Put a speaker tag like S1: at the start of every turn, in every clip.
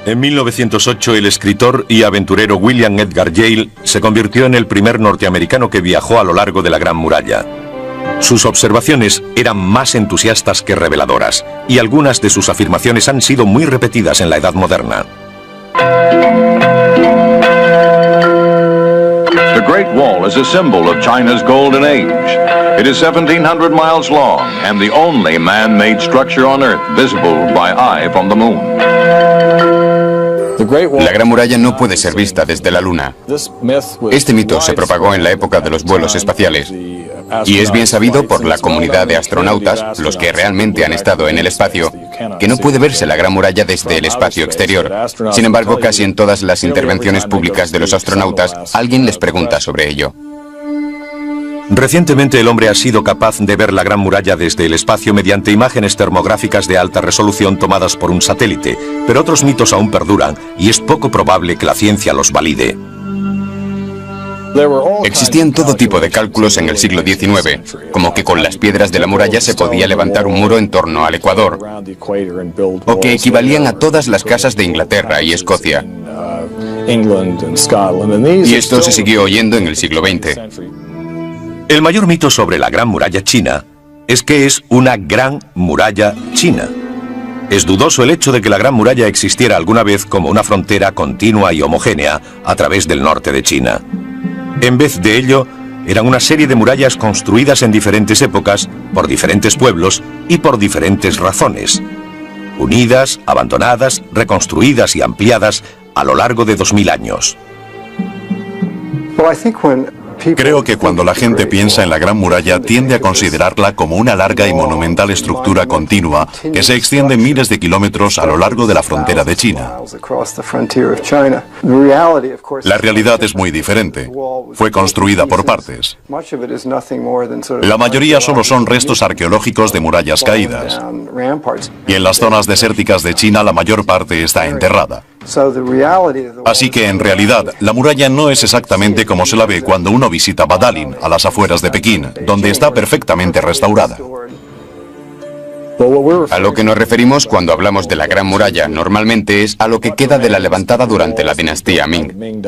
S1: En 1908, el escritor y aventurero William Edgar Yale se convirtió en el primer norteamericano que viajó a lo largo de la Gran Muralla. Sus observaciones eran más entusiastas que reveladoras, y algunas de sus afirmaciones han sido muy repetidas en la Edad Moderna.
S2: The Great Wall is a symbol of China's golden age. It is 1,700 miles long and the only man-made structure on Earth visible by eye from the moon.
S3: La Gran Muralla no puede ser vista desde la Luna. Este mito se propagó en la época de los vuelos espaciales y es bien sabido por la comunidad de astronautas, los que realmente han estado en el espacio, que no puede verse la Gran Muralla desde el espacio exterior. Sin embargo, casi en todas las intervenciones públicas de los astronautas, alguien les pregunta sobre ello.
S1: Recientemente el hombre ha sido capaz de ver la Gran Muralla desde el espacio mediante imágenes termográficas de alta resolución tomadas por un satélite, pero otros mitos aún perduran y es poco probable que la ciencia los valide.
S3: Existían todo tipo de cálculos en el siglo XIX, como que con las piedras de la muralla se podía levantar un muro en torno al Ecuador, o que equivalían a todas las casas de Inglaterra y Escocia. Y esto se siguió oyendo en el siglo XX.
S1: El mayor mito sobre la Gran Muralla China es que es una Gran Muralla China. Es dudoso el hecho de que la Gran Muralla existiera alguna vez como una frontera continua y homogénea a través del norte de China. En vez de ello, eran una serie de murallas construidas en diferentes épocas, por diferentes pueblos y por diferentes razones. Unidas, abandonadas, reconstruidas y ampliadas a lo largo de 2000 años.
S4: Creo que cuando la gente piensa en la Gran Muralla tiende a considerarla como una larga y monumental estructura continua que se extiende miles de kilómetros a lo largo de la frontera de China. La realidad es muy diferente. Fue construida por partes. La mayoría solo son restos arqueológicos de murallas caídas. Y en las zonas desérticas de China la mayor parte está enterrada. Así que en realidad la muralla no es exactamente como se la ve cuando uno visita Badalin, a las afueras de Pekín, donde está perfectamente restaurada.
S3: A lo que nos referimos cuando hablamos de la Gran Muralla normalmente es a lo que queda de la levantada durante la dinastía Ming.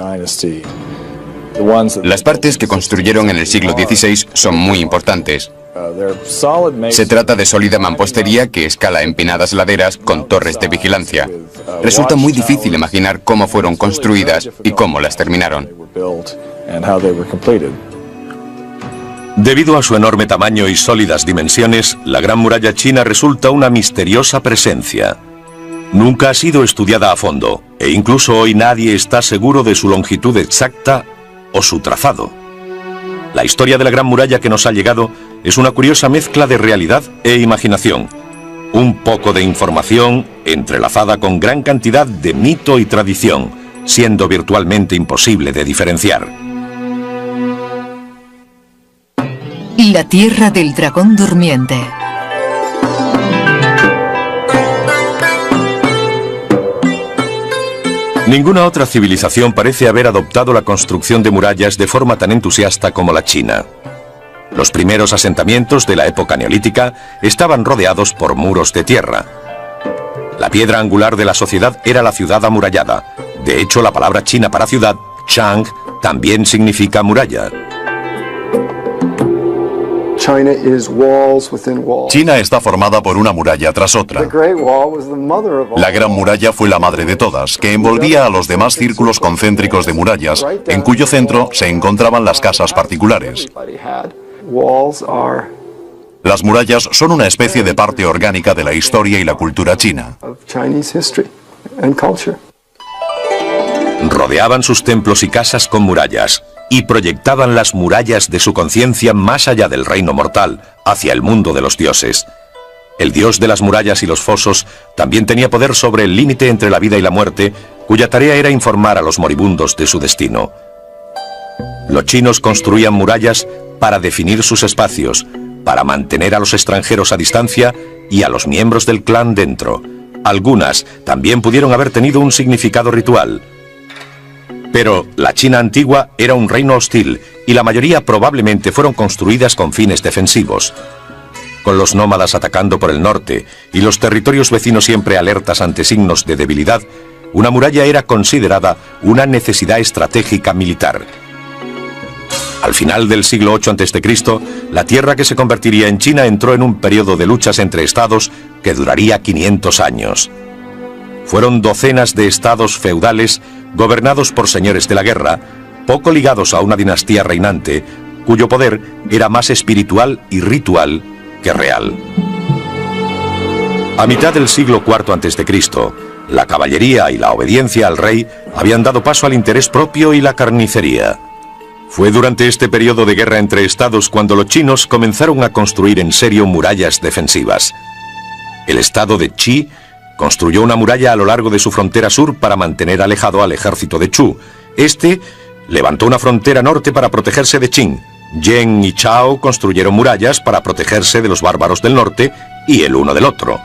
S3: Las partes que construyeron en el siglo XVI son muy importantes. Se trata de sólida mampostería que escala empinadas laderas con torres de vigilancia. Resulta muy difícil imaginar cómo fueron construidas y cómo las terminaron.
S1: Debido a su enorme tamaño y sólidas dimensiones, la Gran Muralla China resulta una misteriosa presencia. Nunca ha sido estudiada a fondo, e incluso hoy nadie está seguro de su longitud exacta o su trazado. La historia de la Gran Muralla que nos ha llegado es una curiosa mezcla de realidad e imaginación. Un poco de información entrelazada con gran cantidad de mito y tradición, siendo virtualmente imposible de diferenciar.
S5: La tierra del dragón durmiente.
S1: Ninguna otra civilización parece haber adoptado la construcción de murallas de forma tan entusiasta como la China. Los primeros asentamientos de la época neolítica estaban rodeados por muros de tierra. La piedra angular de la sociedad era la ciudad amurallada. De hecho, la palabra china para ciudad, Chang, también significa muralla.
S4: China está formada por una muralla tras otra. La Gran Muralla fue la madre de todas, que envolvía a los demás círculos concéntricos de murallas, en cuyo centro se encontraban las casas particulares. Las murallas son una especie de parte orgánica de la historia y la cultura china.
S1: Rodeaban sus templos y casas con murallas, y proyectaban las murallas de su conciencia más allá del reino mortal, hacia el mundo de los dioses. El dios de las murallas y los fosos también tenía poder sobre el límite entre la vida y la muerte, cuya tarea era informar a los moribundos de su destino. Los chinos construían murallas para definir sus espacios, para mantener a los extranjeros a distancia y a los miembros del clan dentro. Algunas también pudieron haber tenido un significado ritual. Pero la China antigua era un reino hostil y la mayoría probablemente fueron construidas con fines defensivos. Con los nómadas atacando por el norte y los territorios vecinos siempre alertas ante signos de debilidad, una muralla era considerada una necesidad estratégica militar. Al final del siglo VIII a.C., la tierra que se convertiría en China entró en un periodo de luchas entre estados que duraría 500 años. Fueron docenas de estados feudales gobernados por señores de la guerra, poco ligados a una dinastía reinante, cuyo poder era más espiritual y ritual que real. A mitad del siglo IV a.C., la caballería y la obediencia al rey habían dado paso al interés propio y la carnicería. Fue durante este periodo de guerra entre estados cuando los chinos comenzaron a construir en serio murallas defensivas. El estado de Qi construyó una muralla a lo largo de su frontera sur para mantener alejado al ejército de Chu. Este levantó una frontera norte para protegerse de Qin. Yen y Chao construyeron murallas para protegerse de los bárbaros del norte y el uno del otro.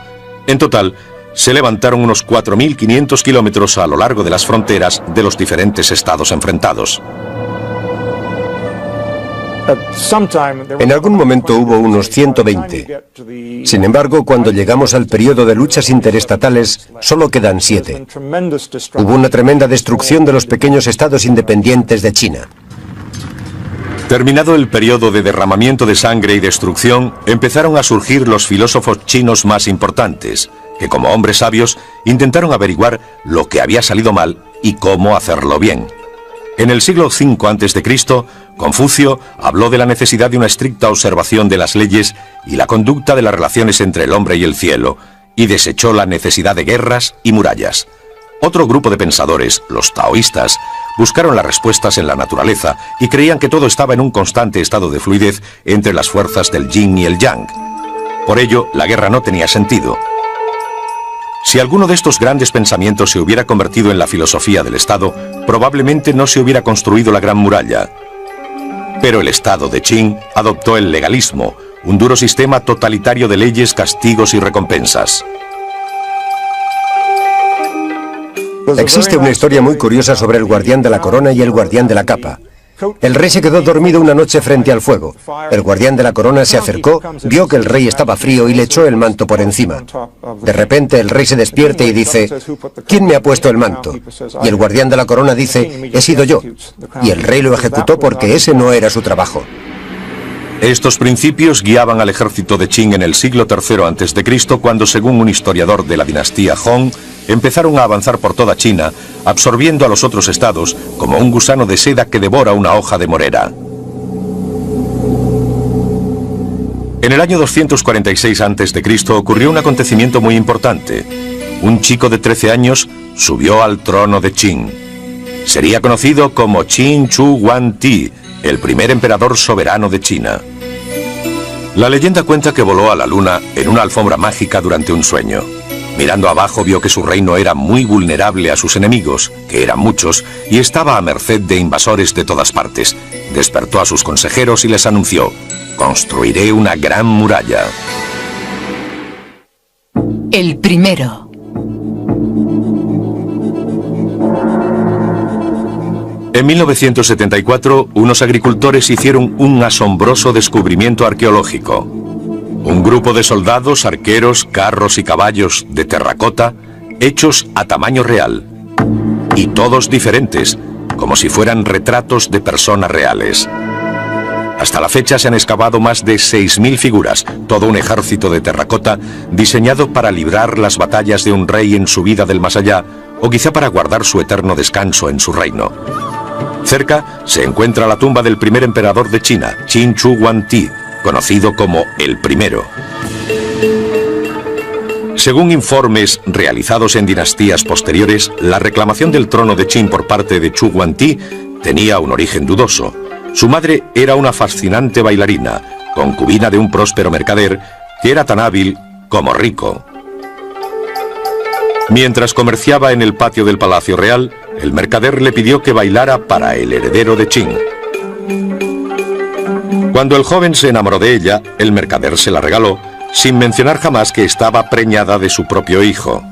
S1: En total, se levantaron unos 4.500 kilómetros a lo largo de las fronteras de los diferentes estados enfrentados.
S6: En algún momento hubo unos 120. Sin embargo, cuando llegamos al periodo de luchas interestatales, solo quedan 7. Hubo una tremenda destrucción de los pequeños estados independientes de China.
S1: Terminado el periodo de derramamiento de sangre y destrucción, empezaron a surgir los filósofos chinos más importantes, que como hombres sabios intentaron averiguar lo que había salido mal y cómo hacerlo bien. En el siglo V a.C., Confucio habló de la necesidad de una estricta observación de las leyes y la conducta de las relaciones entre el hombre y el cielo, y desechó la necesidad de guerras y murallas. Otro grupo de pensadores, los taoístas, buscaron las respuestas en la naturaleza y creían que todo estaba en un constante estado de fluidez entre las fuerzas del yin y el yang. Por ello, la guerra no tenía sentido. Si alguno de estos grandes pensamientos se hubiera convertido en la filosofía del Estado, probablemente no se hubiera construido la Gran Muralla. Pero el Estado de Qin adoptó el legalismo, un duro sistema totalitario de leyes, castigos y recompensas.
S6: Existe una historia muy curiosa sobre el guardián de la corona y el guardián de la capa. El rey se quedó dormido una noche frente al fuego. El guardián de la corona se acercó, vio que el rey estaba frío y le echó el manto por encima. De repente el rey se despierta y dice: ¿quién me ha puesto el manto? Y el guardián de la corona dice: he sido yo. Y el rey lo ejecutó porque ese no era su trabajo.
S1: Estos principios guiaban al ejército de Qin en el siglo III a.C., cuando, según un historiador de la dinastía Hong, empezaron a avanzar por toda China, absorbiendo a los otros estados como un gusano de seda que devora una hoja de morera. En el año 246 a.C. ocurrió un acontecimiento muy importante. Un chico de 13 años subió al trono de Qin. Sería conocido como Qin Shi Huangdi, el primer emperador soberano de China. La leyenda cuenta que voló a la luna en una alfombra mágica durante un sueño. Mirando abajo vio que su reino era muy vulnerable a sus enemigos, que eran muchos, y estaba a merced de invasores de todas partes. Despertó a sus consejeros y les anunció: construiré una gran muralla.
S5: El primero.
S1: En 1974, unos agricultores hicieron un asombroso descubrimiento arqueológico. Un grupo de soldados, arqueros, carros y caballos de terracota, hechos a tamaño real. Y todos diferentes, como si fueran retratos de personas reales. Hasta la fecha se han excavado más de 6.000 figuras, todo un ejército de terracota diseñado para librar las batallas de un rey en su vida del más allá, o quizá para guardar su eterno descanso en su reino. Cerca se encuentra la tumba del primer emperador de China, Qin Shi Huangdi, conocido como el Primero. Según informes realizados en dinastías posteriores, la reclamación del trono de Qin por parte de Shi Huangdi tenía un origen dudoso. Su madre era una fascinante bailarina, concubina de un próspero mercader que era tan hábil como rico. Mientras comerciaba en el patio del Palacio Real, el mercader le pidió que bailara para el heredero de Qin. Cuando el joven se enamoró de ella, el mercader se la regaló, sin mencionar jamás que estaba preñada de su propio hijo.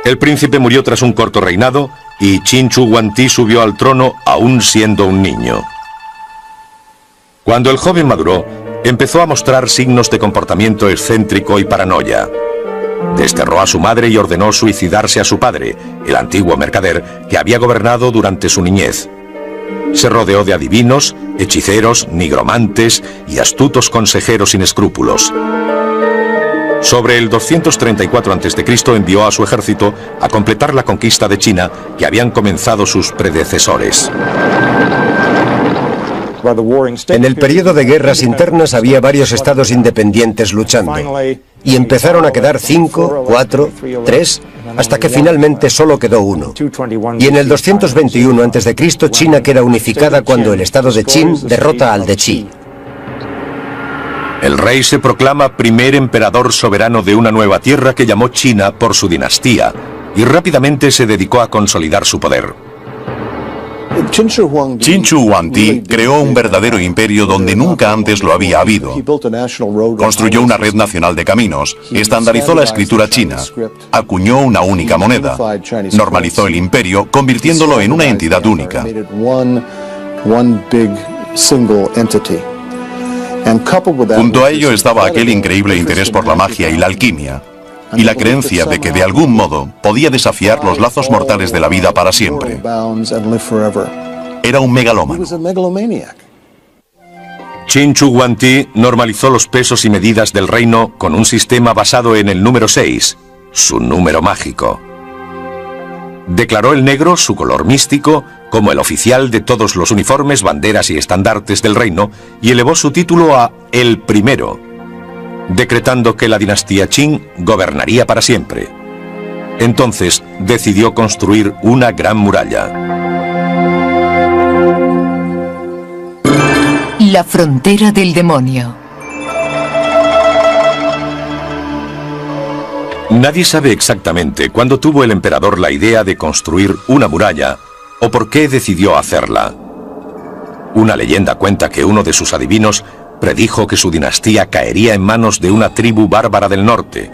S1: El príncipe murió tras un corto reinado y Qin Shi Huangdi subió al trono aún siendo un niño. Cuando el joven maduró, empezó a mostrar signos de comportamiento excéntrico y paranoia. Desterró a su madre y ordenó suicidarse a su padre, el antiguo mercader que había gobernado durante su niñez. Se rodeó de adivinos, hechiceros, nigromantes y astutos consejeros sin escrúpulos. Sobre el 234 a.C. envió a su ejército a completar la conquista de China que habían comenzado sus predecesores.
S6: En el periodo de guerras internas había varios estados independientes luchando, y empezaron a quedar 5, 4, 3, hasta que finalmente solo quedó uno. Y en el 221 a.C. China queda unificada cuando el estado de Qin derrota al de Qi.
S1: El rey se proclama primer emperador soberano de una nueva tierra que llamó China por su dinastía, y rápidamente se dedicó a consolidar su poder.
S4: Qin Shi Huangdi creó un verdadero imperio donde nunca antes lo había habido. Construyó una red nacional de caminos, estandarizó la escritura china, acuñó una única moneda, normalizó el imperio, convirtiéndolo en una entidad única. Junto a ello estaba aquel increíble interés por la magia y la alquimia, y la creencia de que de algún modo podía desafiar los lazos mortales de la vida para siempre. Era un megalómano.
S1: Qin Shi Huangdi normalizó los pesos y medidas del reino con un sistema basado en el número 6, su número mágico. Declaró el negro, su color místico, como el oficial de todos los uniformes, banderas y estandartes del reino, y elevó su título a El Primero, decretando que la dinastía Qin gobernaría para siempre. Entonces decidió construir una gran muralla.
S5: La frontera del demonio.
S1: Nadie sabe exactamente cuándo tuvo el emperador la idea de construir una muralla o por qué decidió hacerla. Una leyenda cuenta que uno de sus adivinos predijo que su dinastía caería en manos de una tribu bárbara del norte.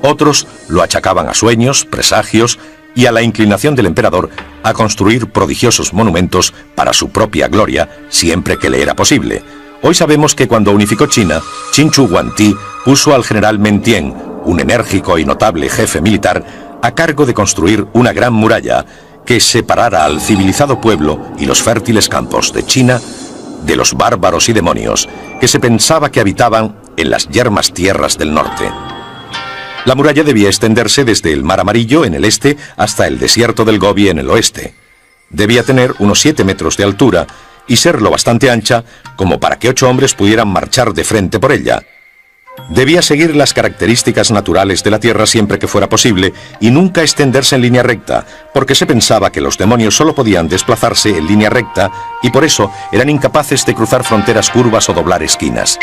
S1: Otros lo achacaban a sueños, presagios y a la inclinación del emperador a construir prodigiosos monumentos para su propia gloria siempre que le era posible. Hoy sabemos que cuando unificó China, Qin Shi Huangdi puso al general Meng Tian, un enérgico y notable jefe militar, a cargo de construir una gran muralla que separara al civilizado pueblo y los fértiles campos de China de los bárbaros y demonios que se pensaba que habitaban en las yermas tierras del norte. La muralla debía extenderse desde el Mar Amarillo en el este hasta el desierto del Gobi en el oeste. Debía tener unos 7 metros de altura y ser lo bastante ancha como para que 8 hombres pudieran marchar de frente por ella. Debía seguir las características naturales de la tierra siempre que fuera posible y nunca extenderse en línea recta, porque se pensaba que los demonios solo podían desplazarse en línea recta y por eso eran incapaces de cruzar fronteras curvas o doblar esquinas.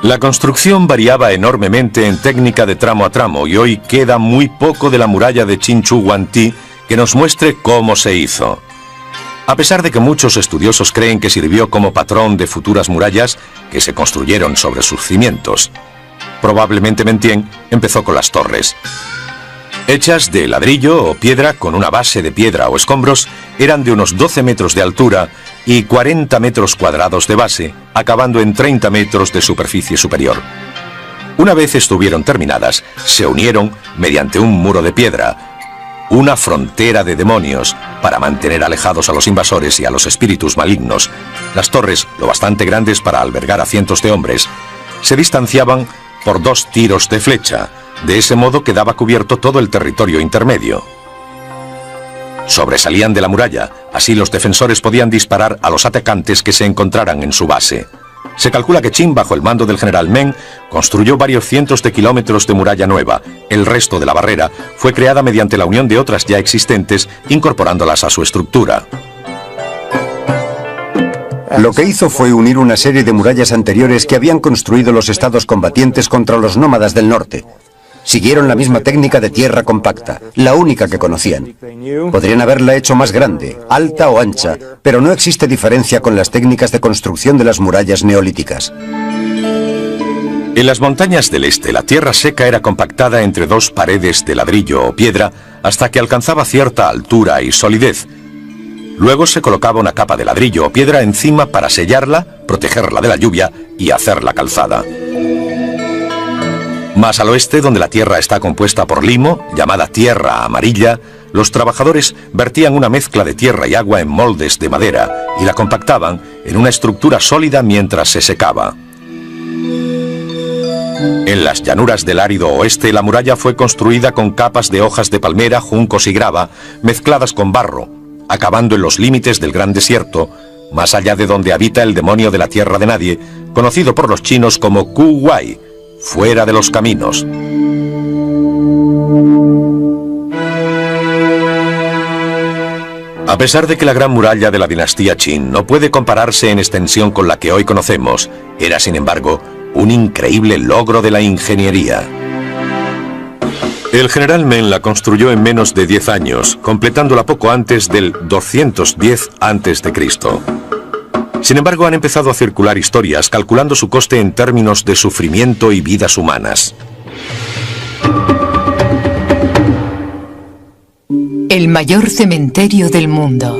S1: La construcción variaba enormemente en técnica de tramo a tramo y hoy queda muy poco de la muralla de Qin Shi Huangdi que nos muestre cómo se hizo. A pesar de que muchos estudiosos creen que sirvió como patrón de futuras murallas que se construyeron sobre sus cimientos, probablemente Meng Tian empezó con las torres. Hechas de ladrillo o piedra con una base de piedra o escombros, eran de unos 12 metros de altura y 40 metros cuadrados de base, acabando en 30 metros de superficie superior. Una vez estuvieron terminadas, se unieron mediante un muro de piedra, una frontera de demonios para mantener alejados a los invasores y a los espíritus malignos. Las torres, lo bastante grandes para albergar a cientos de hombres, se distanciaban por 2 tiros de flecha. De ese modo quedaba cubierto todo el territorio intermedio. Sobresalían de la muralla, así los defensores podían disparar a los atacantes que se encontraran en su base. Se calcula que Qin, bajo el mando del general Meng, construyó varios cientos de kilómetros de muralla nueva. El resto de la barrera fue creada mediante la unión de otras ya existentes, incorporándolas a su estructura.
S6: Lo que hizo fue unir una serie de murallas anteriores que habían construido los estados combatientes contra los nómadas del norte. Siguieron la misma técnica de tierra compacta, la única que conocían. Podrían haberla hecho más grande, alta o ancha, pero no existe diferencia con las técnicas de construcción de las murallas neolíticas.
S1: En las montañas del este, la tierra seca era compactada entre 2 paredes de ladrillo o piedra hasta que alcanzaba cierta altura y solidez. Luego se colocaba una capa de ladrillo o piedra encima para sellarla, protegerla de la lluvia y hacerla calzada. Más al oeste, donde la tierra está compuesta por limo, llamada tierra amarilla, los trabajadores vertían una mezcla de tierra y agua en moldes de madera y la compactaban en una estructura sólida mientras se secaba. En las llanuras del árido oeste, la muralla fue construida con capas de hojas de palmera, juncos y grava, mezcladas con barro, acabando en los límites del gran desierto, más allá de donde habita el demonio de la tierra de nadie, conocido por los chinos como Ku Wai, fuera de los caminos. A pesar de que la gran muralla de la dinastía Qin no puede compararse en extensión con la que hoy conocemos, era sin embargo un increíble logro de la ingeniería. El general Meng la construyó en menos de 10 años, completándola poco antes del 210 a.C. Sin embargo, han empezado a circular historias calculando su coste en términos de sufrimiento y vidas humanas.
S5: El mayor cementerio del mundo.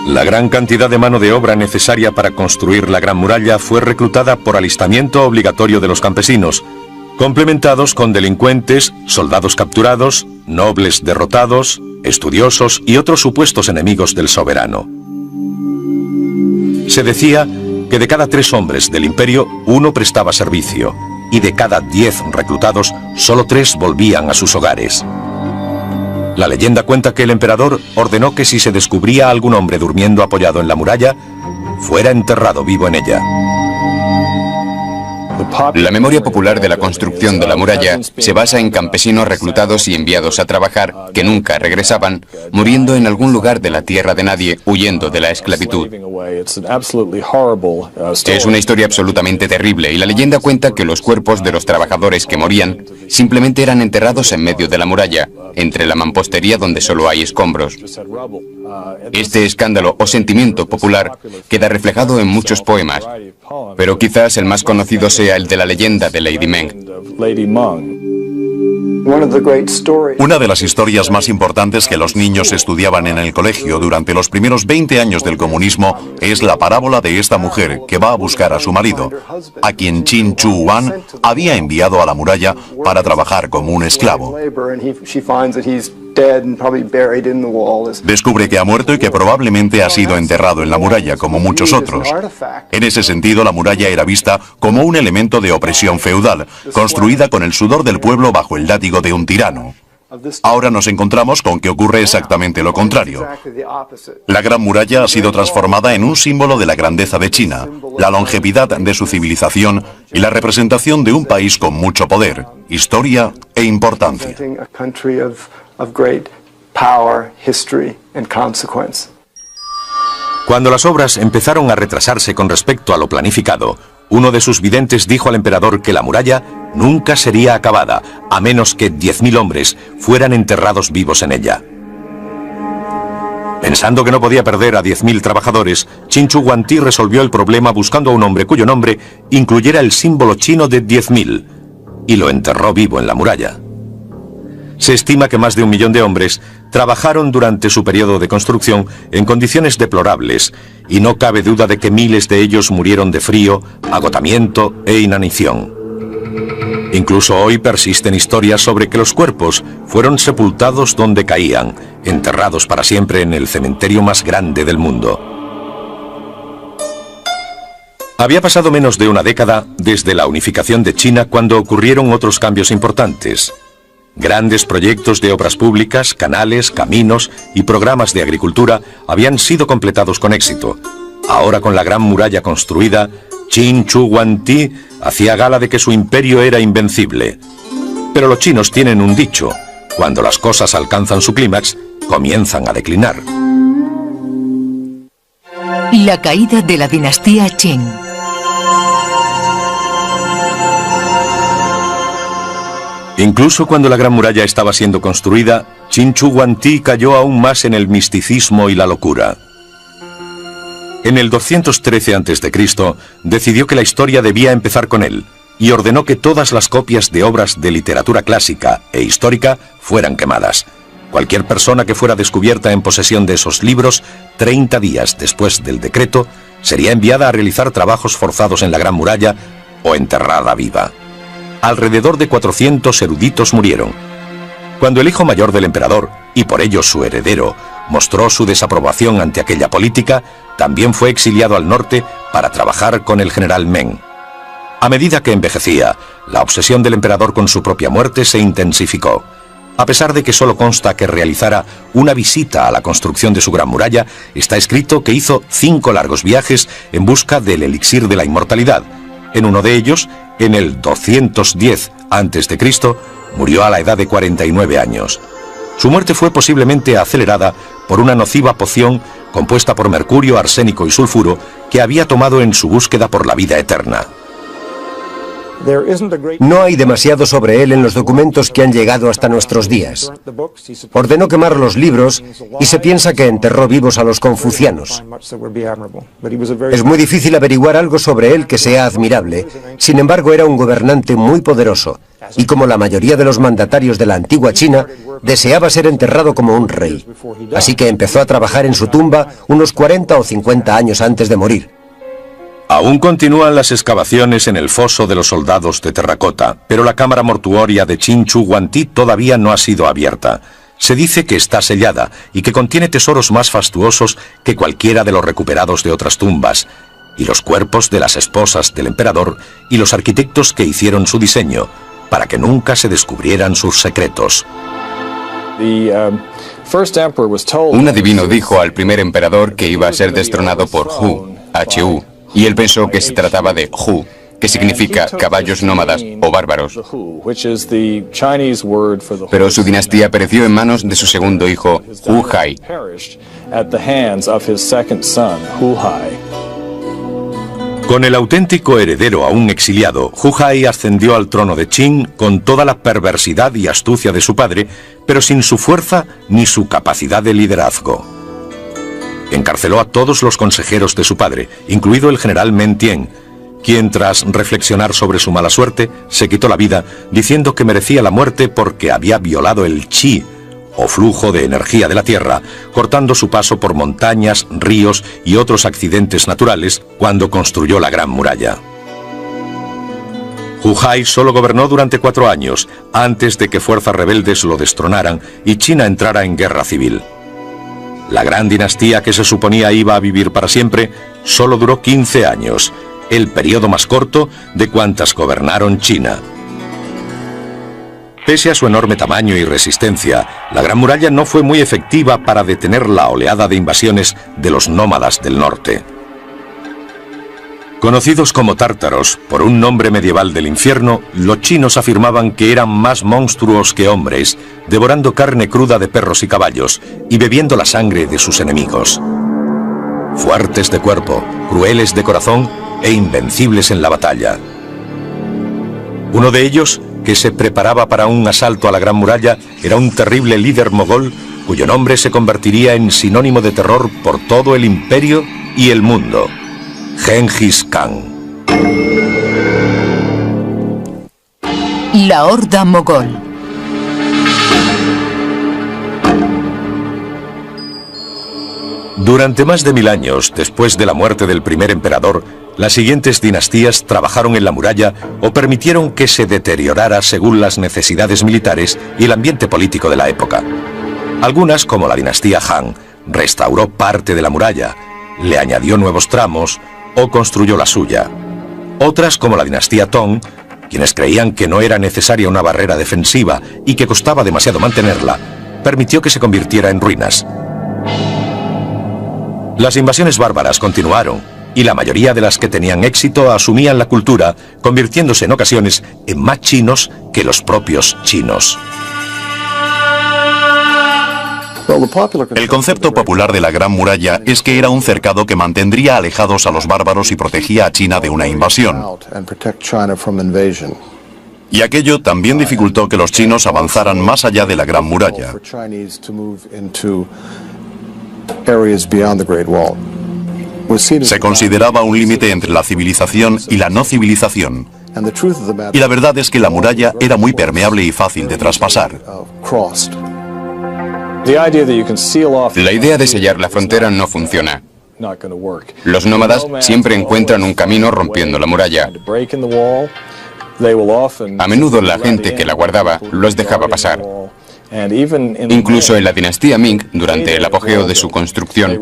S1: La gran cantidad de mano de obra necesaria para construir la Gran Muralla fue reclutada por alistamiento obligatorio de los campesinos, complementados con delincuentes, soldados capturados, nobles derrotados, estudiosos y otros supuestos enemigos del soberano. Se decía que de cada 3 hombres del imperio, 1 prestaba servicio, y de cada 10 reclutados, solo 3 volvían a sus hogares. La leyenda cuenta que el emperador ordenó que si se descubría a algún hombre durmiendo apoyado en la muralla, fuera enterrado vivo en ella.
S3: La memoria popular de la construcción de la muralla se basa en campesinos reclutados y enviados a trabajar que nunca regresaban, muriendo en algún lugar de la tierra de nadie, huyendo de la esclavitud. Es una historia absolutamente terrible y la leyenda cuenta que los cuerpos de los trabajadores que morían simplemente eran enterrados en medio de la muralla, entre la mampostería donde solo hay escombros. Este escándalo o sentimiento popular queda reflejado en muchos poemas, pero quizás el más conocido sea el de la leyenda de Lady Meng.
S4: Una de las historias más importantes que los niños estudiaban en el colegio durante los primeros 20 años del comunismo es la parábola de esta mujer que va a buscar a su marido, a quien Qin Chu Huang había enviado a la muralla para trabajar como un esclavo. Descubre que ha muerto y que probablemente ha sido enterrado en la muralla, como muchos otros. En ese sentido, la muralla era vista como un elemento de opresión feudal, construida con el sudor del pueblo bajo el látigo de un tirano. Ahora nos encontramos con que ocurre exactamente lo contrario. La Gran Muralla ha sido transformada en un símbolo de la grandeza de China, la longevidad de su civilización y la representación de un país con mucho poder, historia e importancia.
S1: Cuando las obras empezaron a retrasarse con respecto a lo planificado, uno de sus videntes dijo al emperador que la muralla nunca sería acabada, a menos que 10.000 hombres fueran enterrados vivos en ella. Pensando que no podía perder a 10.000 trabajadores, Qin Chu Huangdi resolvió el problema buscando a un hombre cuyo nombre incluyera el símbolo chino de 10.000, y lo enterró vivo en la muralla. Se estima que más de 1 millón de hombres trabajaron durante su periodo de construcción en condiciones deplorables, y no cabe duda de que miles de ellos murieron de frío, agotamiento e inanición. Incluso hoy persisten historias sobre que los cuerpos fueron sepultados donde caían, enterrados para siempre en el cementerio más grande del mundo. Había pasado menos de una década desde la unificación de China cuando ocurrieron otros cambios importantes. Grandes proyectos de obras públicas, canales, caminos y programas de agricultura habían sido completados con éxito. Ahora, con la Gran Muralla construida, Qin Chu Huangdi hacía gala de que su imperio era invencible. Pero los chinos tienen un dicho: cuando las cosas alcanzan su clímax, comienzan a declinar.
S5: La caída de la dinastía Qin.
S1: Incluso cuando la Gran Muralla estaba siendo construida, Qin Chu Huangdi cayó aún más en el misticismo y la locura. En el 213 a.C., decidió que la historia debía empezar con él, y ordenó que todas las copias de obras de literatura clásica e histórica fueran quemadas. Cualquier persona que fuera descubierta en posesión de esos libros, 30 días después del decreto, sería enviada a realizar trabajos forzados en la Gran Muralla o enterrada viva. Alrededor de 400 eruditos murieron. Cuando el hijo mayor del emperador, y por ello su heredero, mostró su desaprobación ante aquella política, también fue exiliado al norte para trabajar con el general Meng. A medida que envejecía, la obsesión del emperador con su propia muerte se intensificó. A pesar de que solo consta que realizara una visita a la construcción de su Gran Muralla, está escrito que hizo 5 largos viajes en busca del elixir de la inmortalidad. En uno de ellos, en el 210 a.C., murió a la edad de 49 años. Su muerte fue posiblemente acelerada por una nociva poción compuesta por mercurio, arsénico y sulfuro que había tomado en su búsqueda por la vida eterna.
S6: No hay demasiado sobre él en los documentos que han llegado hasta nuestros días. Ordenó quemar los libros y se piensa que enterró vivos a los confucianos. Es muy difícil averiguar algo sobre él que sea admirable. Sin embargo, era un gobernante muy poderoso y, como la mayoría de los mandatarios de la antigua China, deseaba ser enterrado como un rey. Así que empezó a trabajar en su tumba unos 40 o 50 años antes de morir.
S1: Aún continúan las excavaciones en el foso de los soldados de terracota, pero la cámara mortuoria de Qin Chu Huangti todavía no ha sido abierta. Se dice que está sellada y que contiene tesoros más fastuosos que cualquiera de los recuperados de otras tumbas, y los cuerpos de las esposas del emperador y los arquitectos que hicieron su diseño, para que nunca se descubrieran sus secretos.
S3: Un adivino dijo al primer emperador que iba a ser destronado por Hu, H-U, y él pensó que se trataba de Hu, que significa caballos nómadas o bárbaros. Pero su dinastía pereció en manos de su segundo hijo, Hu Hai.
S1: Con el auténtico heredero aún exiliado, Hu Hai ascendió al trono de Qin con toda la perversidad y astucia de su padre, pero sin su fuerza ni su capacidad de liderazgo. Encarceló a todos los consejeros de su padre, incluido el general Meng Tian, quien tras reflexionar sobre su mala suerte, se quitó la vida diciendo que merecía la muerte porque había violado el Qi, o flujo de energía de la Tierra, cortando su paso por montañas, ríos y otros accidentes naturales cuando construyó la Gran Muralla. Hu Hai solo gobernó durante 4 años, antes de que fuerzas rebeldes lo destronaran y China entrara en guerra civil. La gran dinastía que se suponía iba a vivir para siempre solo duró 15 años, el periodo más corto de cuantas gobernaron China. Pese a su enorme tamaño y resistencia, la Gran Muralla no fue muy efectiva para detener la oleada de invasiones de los nómadas del norte. Conocidos como tártaros por un nombre medieval del infierno, los chinos afirmaban que eran más monstruos que hombres, devorando carne cruda de perros y caballos y bebiendo la sangre de sus enemigos. Fuertes de cuerpo, crueles de corazón e invencibles en la batalla. Uno de ellos, que se preparaba para un asalto a la Gran Muralla, era un terrible líder mogol cuyo nombre se convertiría en sinónimo de terror por todo el imperio y el mundo: Genghis Khan.
S5: La Horda Mogol.
S1: Durante más de 1000 años, después de la muerte del primer emperador, las siguientes dinastías trabajaron en la muralla o permitieron que se deteriorara según las necesidades militares y el ambiente político de la época. Algunas, como la dinastía Han, restauró parte de la muralla, le añadió nuevos tramos o construyó la suya. Otras, como la dinastía Tong, quienes creían que no era necesaria una barrera defensiva y que costaba demasiado mantenerla, permitió que se convirtiera en ruinas. Las invasiones bárbaras continuaron, y la mayoría de las que tenían éxito asumían la cultura, convirtiéndose en ocasiones en más chinos que los propios chinos.
S4: El concepto popular de la Gran Muralla es que era un cercado que mantendría alejados a los bárbaros y protegía a China de una invasión. Y aquello también dificultó que los chinos avanzaran más allá de la Gran Muralla. Se consideraba un límite entre la civilización y la no civilización. Y la verdad es que la muralla era muy permeable y fácil de traspasar.
S3: La idea de sellar la frontera no funciona. Los nómadas siempre encuentran un camino rompiendo la muralla. A menudo la gente que la guardaba los dejaba pasar. Incluso en la dinastía Ming, durante el apogeo de su construcción,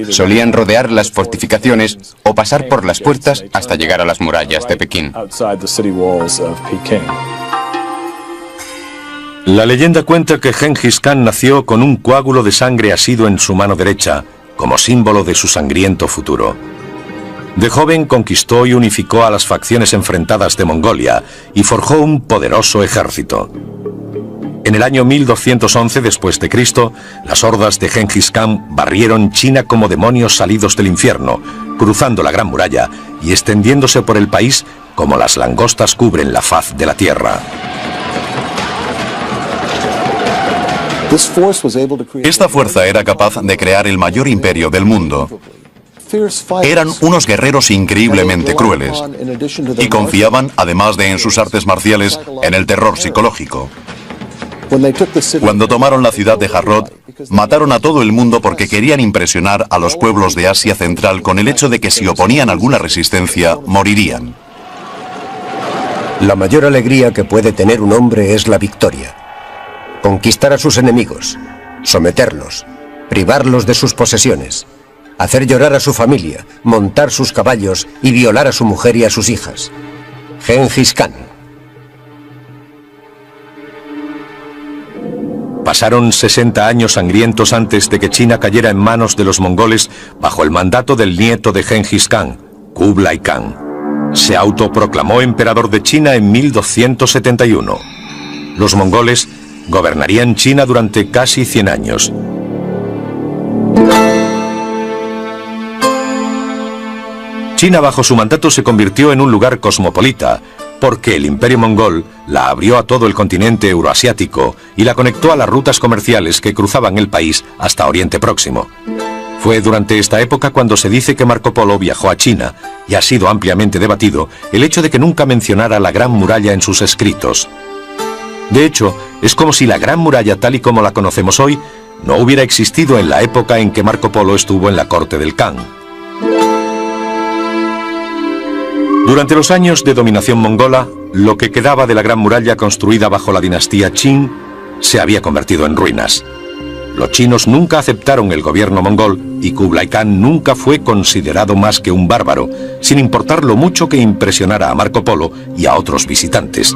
S3: solían rodear las fortificaciones o pasar por las puertas hasta llegar a las murallas de Pekín.
S1: La leyenda cuenta que Gengis Khan nació con un coágulo de sangre asido en su mano derecha, como símbolo de su sangriento futuro. De joven conquistó y unificó a las facciones enfrentadas de Mongolia y forjó un poderoso ejército. En el año 1211 después de Cristo, las hordas de Gengis Khan barrieron China como demonios salidos del infierno, cruzando la Gran Muralla y extendiéndose por el país como las langostas cubren la faz de la tierra.
S4: Esta fuerza era capaz de crear el mayor imperio del mundo. Eran unos guerreros increíblemente crueles y confiaban, además de en sus artes marciales, en el terror psicológico. Cuando tomaron la ciudad de Harrod, mataron a todo el mundo porque querían impresionar a los pueblos de Asia Central con el hecho de que si oponían alguna resistencia, morirían.
S6: La mayor alegría que puede tener un hombre es la victoria. Conquistar a sus enemigos, someterlos, privarlos de sus posesiones, hacer llorar a su familia, montar sus caballos y violar a su mujer y a sus hijas. Gengis Khan.
S1: Pasaron 60 años sangrientos antes de que China cayera en manos de los mongoles bajo el mandato del nieto de Gengis Khan, Kublai Khan. Se autoproclamó emperador de China en 1271. Los mongoles gobernarían China durante casi 100 años. China bajo su mandato se convirtió en un lugar cosmopolita, porque el imperio mongol la abrió a todo el continente euroasiático y la conectó a las rutas comerciales que cruzaban el país hasta Oriente Próximo. Fue durante esta época cuando se dice que Marco Polo viajó a China, y ha sido ampliamente debatido el hecho de que nunca mencionara la Gran Muralla en sus escritos. De hecho, es como si la Gran Muralla tal y como la conocemos hoy no hubiera existido en la época en que Marco Polo estuvo en la corte del Khan. Durante los años de dominación mongola, lo que quedaba de la Gran Muralla construida bajo la dinastía Qing se había convertido en ruinas. Los chinos nunca aceptaron el gobierno mongol y Kublai Khan nunca fue considerado más que un bárbaro, sin importar lo mucho que impresionara a Marco Polo y a otros visitantes.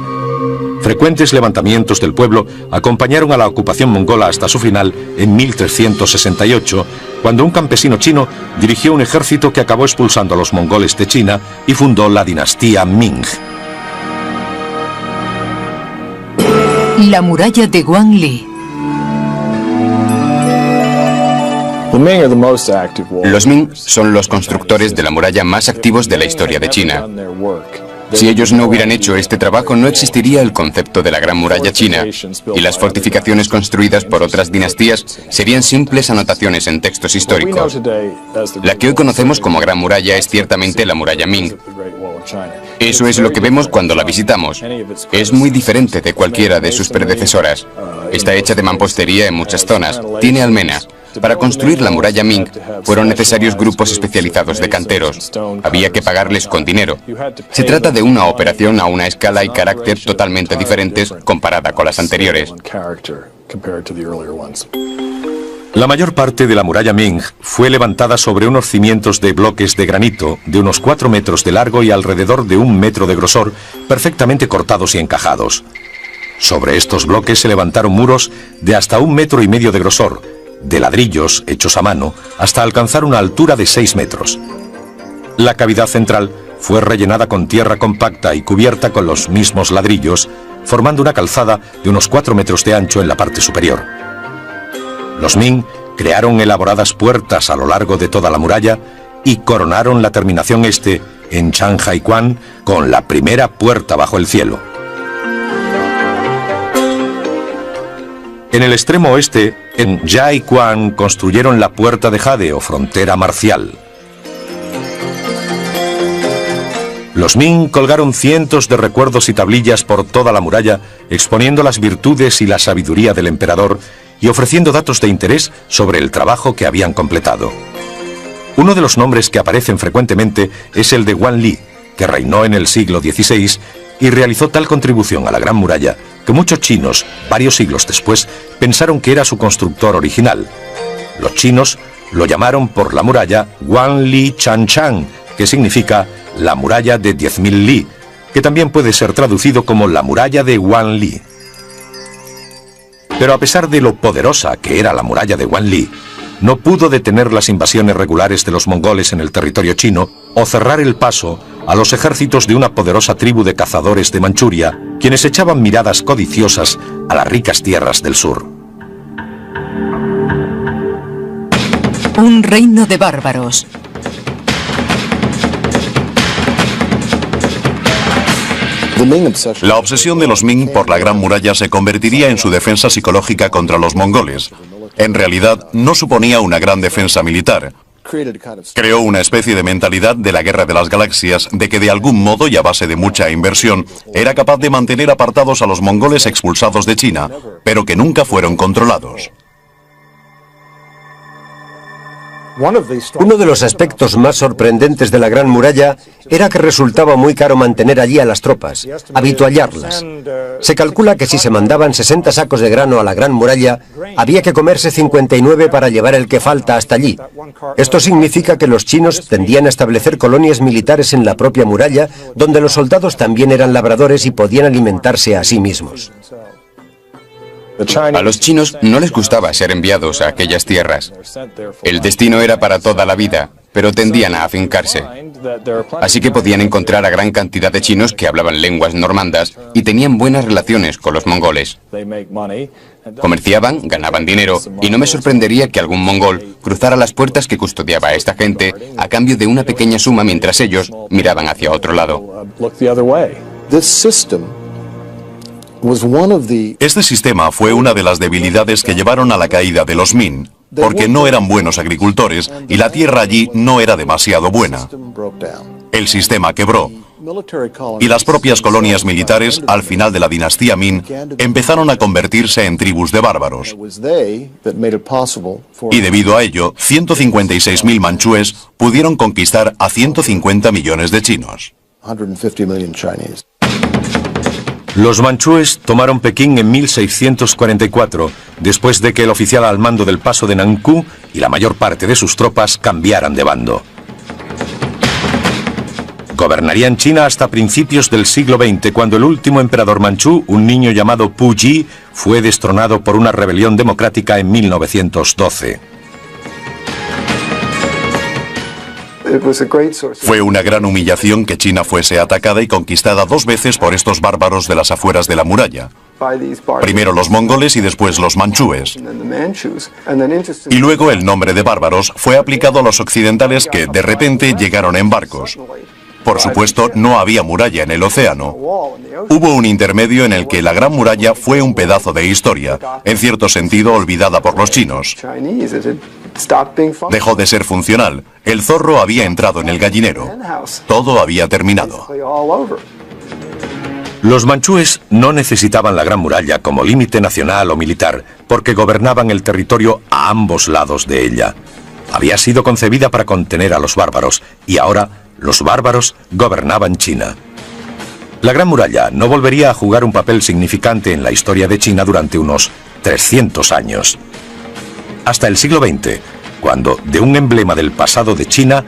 S1: Frecuentes levantamientos del pueblo acompañaron a la ocupación mongola hasta su final en 1368, cuando un campesino chino dirigió un ejército que acabó expulsando a los mongoles de China y fundó la dinastía Ming.
S5: La muralla de Guangli.
S3: Los Ming son los constructores de la muralla más activos de la historia de China. Si ellos no hubieran hecho este trabajo, no existiría el concepto de la Gran Muralla China, y las fortificaciones construidas por otras dinastías serían simples anotaciones en textos históricos. La que hoy conocemos como Gran Muralla es ciertamente la muralla Ming. Eso es lo que vemos cuando la visitamos. Es muy diferente de cualquiera de sus predecesoras. Está hecha de mampostería en muchas zonas, tiene almenas. Para construir la muralla Ming fueron necesarios grupos especializados de canteros. Había que pagarles con dinero. Se trata de una operación a una escala y carácter totalmente diferentes comparada con las anteriores.
S1: La mayor parte de la muralla Ming fue levantada sobre unos cimientos de bloques de granito de unos 4 metros de largo y alrededor de 1 metro de grosor, perfectamente cortados y encajados. Sobre estos bloques se levantaron muros de hasta 1,5 metros de grosor, de ladrillos hechos a mano, hasta alcanzar una altura de 6 metros. La cavidad central fue rellenada con tierra compacta y cubierta con los mismos ladrillos, formando una calzada de unos 4 metros de ancho en la parte superior. Los Ming crearon elaboradas puertas a lo largo de toda la muralla y coronaron la terminación este en Changhaiquan con la primera puerta bajo el cielo. En el extremo oeste, en Jiaiquan, construyeron la puerta de jade o frontera marcial. Los Ming colgaron cientos de recuerdos y tablillas por toda la muralla, exponiendo las virtudes y la sabiduría del emperador y ofreciendo datos de interés sobre el trabajo que habían completado. Uno de los nombres que aparecen frecuentemente es el de Guan Li, que reinó en el siglo XVI y realizó tal contribución a la Gran Muralla que muchos chinos, varios siglos después, pensaron que era su constructor original. Los chinos lo llamaron por la muralla Guan Li Chan Chan, que significa la muralla de 10.000 li, que también puede ser traducido como la muralla de Guan Li. Pero a pesar de lo poderosa que era la muralla de Guan Li, no pudo detener las invasiones regulares de los mongoles en el territorio chino o cerrar el paso a los ejércitos de una poderosa tribu de cazadores de Manchuria, quienes echaban miradas codiciosas a las ricas tierras del sur.
S5: Un reino de bárbaros.
S4: La obsesión de los Ming por la Gran Muralla se convertiría en su defensa psicológica contra los mongoles. En realidad, no suponía una gran defensa militar. Creó una especie de mentalidad de la Guerra de las Galaxias, de que de algún modo y a base de mucha inversión, era capaz de mantener apartados a los mongoles expulsados de China, pero que nunca fueron controlados.
S6: Uno de los aspectos más sorprendentes de la Gran Muralla era que resultaba muy caro mantener allí a las tropas, habituallarlas. Se calcula que si se mandaban 60 sacos de grano a la Gran Muralla, había que comerse 59 para llevar el que falta hasta allí. Esto significa que los chinos tendían a establecer colonias militares en la propia muralla, donde los soldados también eran labradores y podían alimentarse a sí mismos.
S3: A los chinos no les gustaba ser enviados a aquellas tierras. El destino era para toda la vida, pero tendían a afincarse. Así que podían encontrar a gran cantidad de chinos que hablaban lenguas normandas y tenían buenas relaciones con los mongoles. Comerciaban, ganaban dinero, y no me sorprendería que algún mongol cruzara las puertas que custodiaba a esta gente a cambio de una pequeña suma mientras ellos miraban hacia otro lado.
S4: Este sistema fue una de las debilidades que llevaron a la caída de los Ming, porque no eran buenos agricultores y la tierra allí no era demasiado buena. El sistema quebró, y las propias colonias militares, al final de la dinastía Ming, empezaron a convertirse en tribus de bárbaros. Y debido a ello, 156.000 manchúes pudieron conquistar a 150 millones de chinos.
S1: Los manchúes tomaron Pekín en 1644, después de que el oficial al mando del paso de Nankou y la mayor parte de sus tropas cambiaran de bando. Gobernarían China hasta principios del siglo XX, cuando el último emperador manchú, un niño llamado Pu Yi, fue destronado por una rebelión democrática en 1912.
S4: Fue una gran humillación que China fuese atacada y conquistada 2 veces por estos bárbaros de las afueras de la muralla. Primero los mongoles y después los manchúes. Y luego el nombre de bárbaros fue aplicado a los occidentales que de repente llegaron en barcos. Por supuesto, no había muralla en el océano. Hubo un intermedio en el que la Gran Muralla fue un pedazo de historia, en cierto sentido olvidada por los chinos. Dejó de ser funcional. El zorro había entrado en el gallinero. Todo había terminado.
S1: Los manchúes no necesitaban la Gran Muralla como límite nacional o militar, porque gobernaban el territorio a ambos lados de ella. Había sido concebida para contener a los bárbaros, y ahora los bárbaros gobernaban China. La Gran Muralla no volvería a jugar un papel significante en la historia de China durante unos 300 años. Hasta el siglo XX, cuando de un emblema del pasado de China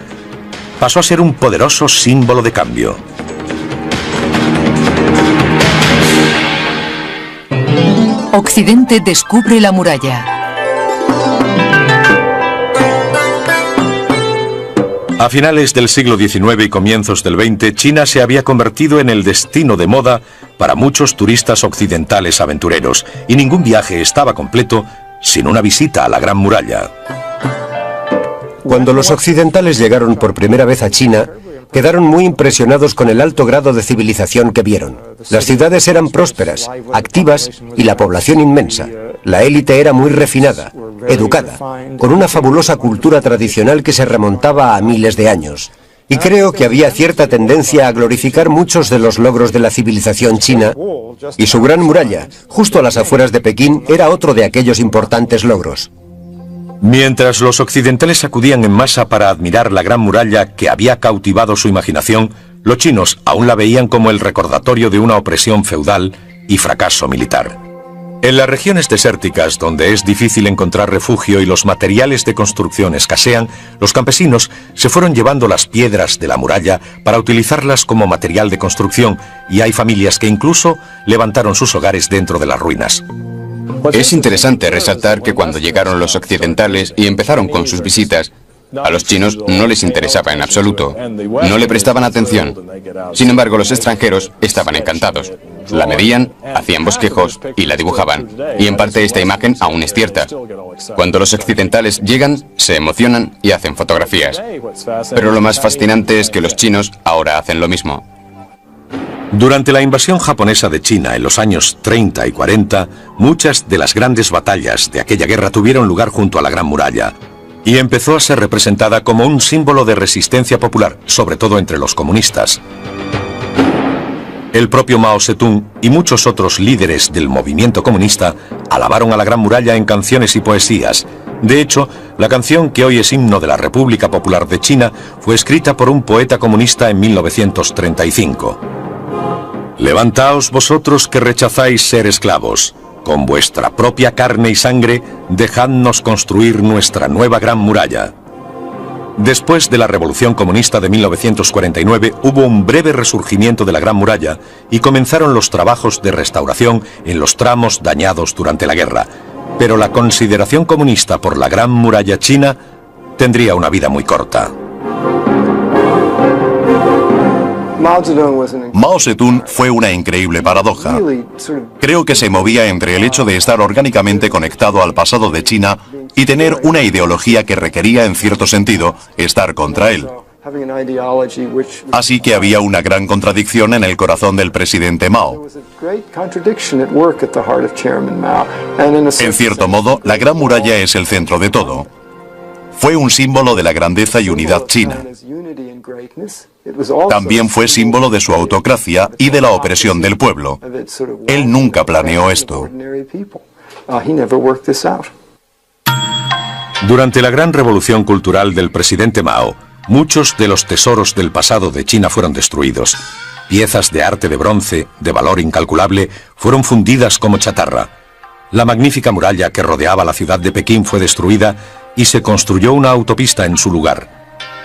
S1: pasó a ser un poderoso símbolo de cambio.
S5: Occidente descubre la muralla.
S1: A finales del siglo XIX y comienzos del XX, China se había convertido en el destino de moda para muchos turistas occidentales aventureros, y ningún viaje estaba completo sin una visita a la Gran Muralla.
S6: Cuando los occidentales llegaron por primera vez a China, quedaron muy impresionados con el alto grado de civilización que vieron. Las ciudades eran prósperas, activas y la población inmensa. La élite era muy refinada, educada, con una fabulosa cultura tradicional que se remontaba a miles de años. Y creo que había cierta tendencia a glorificar muchos de los logros de la civilización china, y su gran muralla, justo a las afueras de Pekín, era otro de aquellos importantes logros.
S1: Mientras los occidentales acudían en masa para admirar la gran muralla que había cautivado su imaginación, los chinos aún la veían como el recordatorio de una opresión feudal y fracaso militar. En las regiones desérticas, donde es difícil encontrar refugio y los materiales de construcción escasean, los campesinos se fueron llevando las piedras de la muralla para utilizarlas como material de construcción, y hay familias que incluso levantaron sus hogares dentro de las ruinas.
S3: Es interesante resaltar que cuando llegaron los occidentales y empezaron con sus visitas, a los chinos no les interesaba en absoluto, no le prestaban atención. Sin embargo, los extranjeros estaban encantados. La medían, hacían bosquejos y la dibujaban. Y en parte esta imagen aún es cierta. Cuando los occidentales llegan, se emocionan y hacen fotografías. Pero lo más fascinante es que los chinos ahora hacen lo mismo.
S1: Durante la invasión japonesa de China en los años 30 y 40, muchas de las grandes batallas de aquella guerra tuvieron lugar junto a la Gran Muralla, y empezó a ser representada como un símbolo de resistencia popular, sobre todo entre los comunistas. El propio Mao Zedong y muchos otros líderes del movimiento comunista alabaron a la Gran Muralla en canciones y poesías. De hecho, la canción que hoy es himno de la República Popular de China fue escrita por un poeta comunista en 1935. Levantaos vosotros que rechazáis ser esclavos. Con vuestra propia carne y sangre, dejadnos construir nuestra nueva Gran Muralla. Después de la Revolución Comunista de 1949, hubo un breve resurgimiento de la Gran Muralla y comenzaron los trabajos de restauración en los tramos dañados durante la guerra. Pero la consideración comunista por la Gran Muralla china tendría una vida muy corta.
S4: Mao Zedong fue una increíble paradoja. Creo que se movía entre el hecho de estar orgánicamente conectado al pasado de China y tener una ideología que requería, en cierto sentido, estar contra él. Así que había una gran contradicción en el corazón del presidente Mao. En cierto modo, la Gran Muralla es el centro de todo. Fue un símbolo de la grandeza y unidad china. También fue símbolo de su autocracia y de la opresión del pueblo. Él nunca planeó esto.
S1: Durante la gran revolución cultural del presidente Mao, muchos de los tesoros del pasado de China fueron destruidos. Piezas de arte de bronce, de valor incalculable, fueron fundidas como chatarra. La magnífica muralla que rodeaba la ciudad de Pekín fue destruida y se construyó una autopista en su lugar.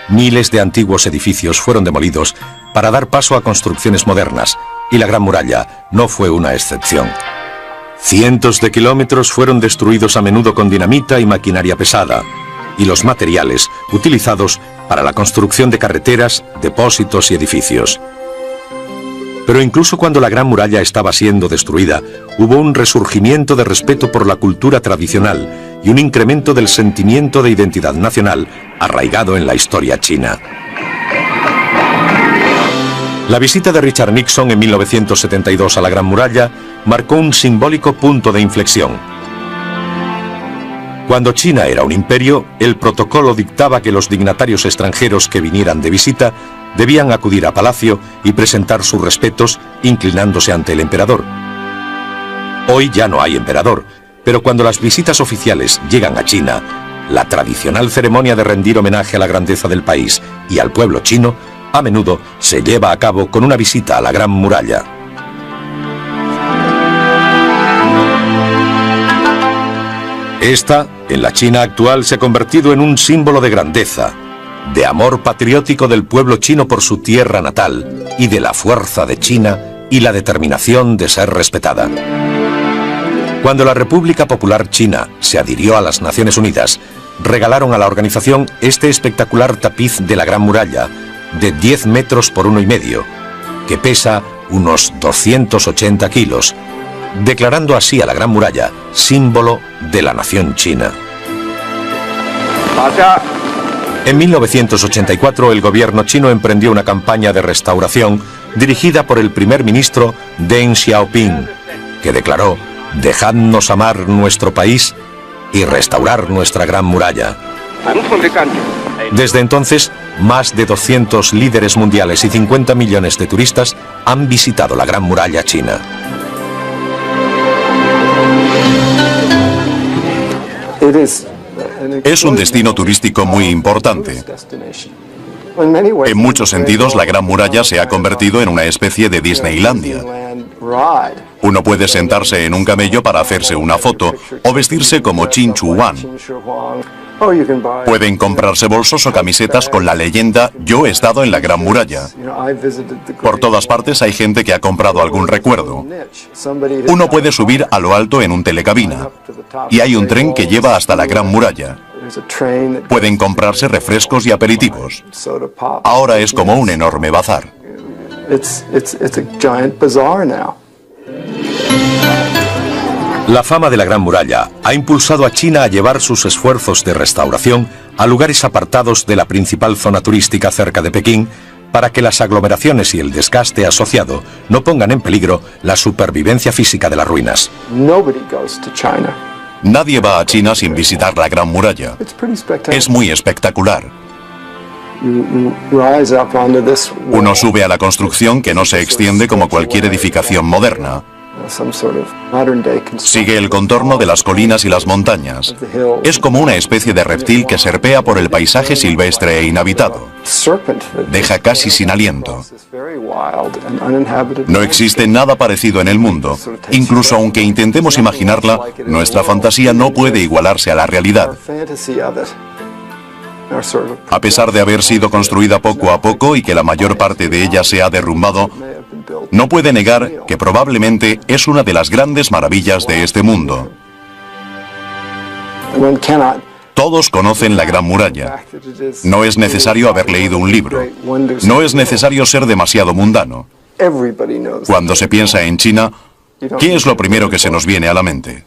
S1: Miles de antiguos edificios fueron demolidos para dar paso a construcciones modernas, y la Gran Muralla no fue una excepción. Cientos de kilómetros fueron destruidos a menudo con dinamita y maquinaria pesada, y los materiales utilizados para la construcción de carreteras, depósitos y edificios. Pero incluso cuando la Gran Muralla estaba siendo destruida, hubo un resurgimiento de respeto por la cultura tradicional y un incremento del sentimiento de identidad nacional arraigado en la historia china. La visita de Richard Nixon en 1972 a la Gran Muralla marcó un simbólico punto de inflexión. Cuando China era un imperio, el protocolo dictaba que los dignatarios extranjeros que vinieran de visita debían acudir a palacio y presentar sus respetos inclinándose ante el emperador. Hoy ya no hay emperador, pero cuando las visitas oficiales llegan a China, la tradicional ceremonia de rendir homenaje a la grandeza del país y al pueblo chino a menudo se lleva a cabo con una visita a la Gran Muralla. Esta, en la China actual, se ha convertido en un símbolo de grandeza, de amor patriótico del pueblo chino por su tierra natal y de la fuerza de China y la determinación de ser respetada. Cuando la República Popular China se adhirió a las Naciones Unidas, regalaron a la organización este espectacular tapiz de la Gran Muralla, de 10 metros por 1,5, que pesa unos 280 kilos, declarando así a la Gran Muralla símbolo de la nación china. En 1984 el gobierno chino emprendió una campaña de restauración dirigida por el primer ministro Deng Xiaoping, que declaró: «Dejadnos amar nuestro país y restaurar nuestra Gran Muralla». Desde entonces, más de 200 líderes mundiales y 50 millones de turistas han visitado la Gran Muralla china.
S4: Es un destino turístico muy importante. En muchos sentidos, la Gran Muralla se ha convertido en una especie de Disneylandia. Uno puede sentarse en un camello para hacerse una foto o vestirse como Qin Shi Huang. Pueden comprarse bolsos o camisetas con la leyenda "Yo he estado en la Gran Muralla". Por todas partes hay gente que ha comprado algún recuerdo. Uno puede subir a lo alto en un telecabina y hay un tren que lleva hasta la Gran Muralla. Pueden comprarse refrescos y aperitivos. Ahora es como un enorme bazar.
S1: La fama de la Gran Muralla ha impulsado a China a llevar sus esfuerzos de restauración a lugares apartados de la principal zona turística cerca de Pekín, para que las aglomeraciones y el desgaste asociado no pongan en peligro la supervivencia física de las ruinas.
S4: Nadie va a China sin visitar la Gran Muralla. Es muy espectacular. Uno sube a la construcción, que no se extiende como cualquier edificación moderna. Sigue el contorno de las colinas y las montañas. Es como una especie de reptil que serpea por el paisaje silvestre e inhabitado. Deja casi sin aliento. No existe nada parecido en el mundo. Incluso aunque intentemos imaginarla, nuestra fantasía no puede igualarse a la realidad. A pesar de haber sido construida poco a poco y que la mayor parte de ella se ha derrumbado, no puede negar que probablemente es una de las grandes maravillas de este mundo. Todos conocen la Gran Muralla. No es necesario haber leído un libro. No es necesario ser demasiado mundano. Cuando se piensa en China, ¿qué es lo primero que se nos viene a la mente?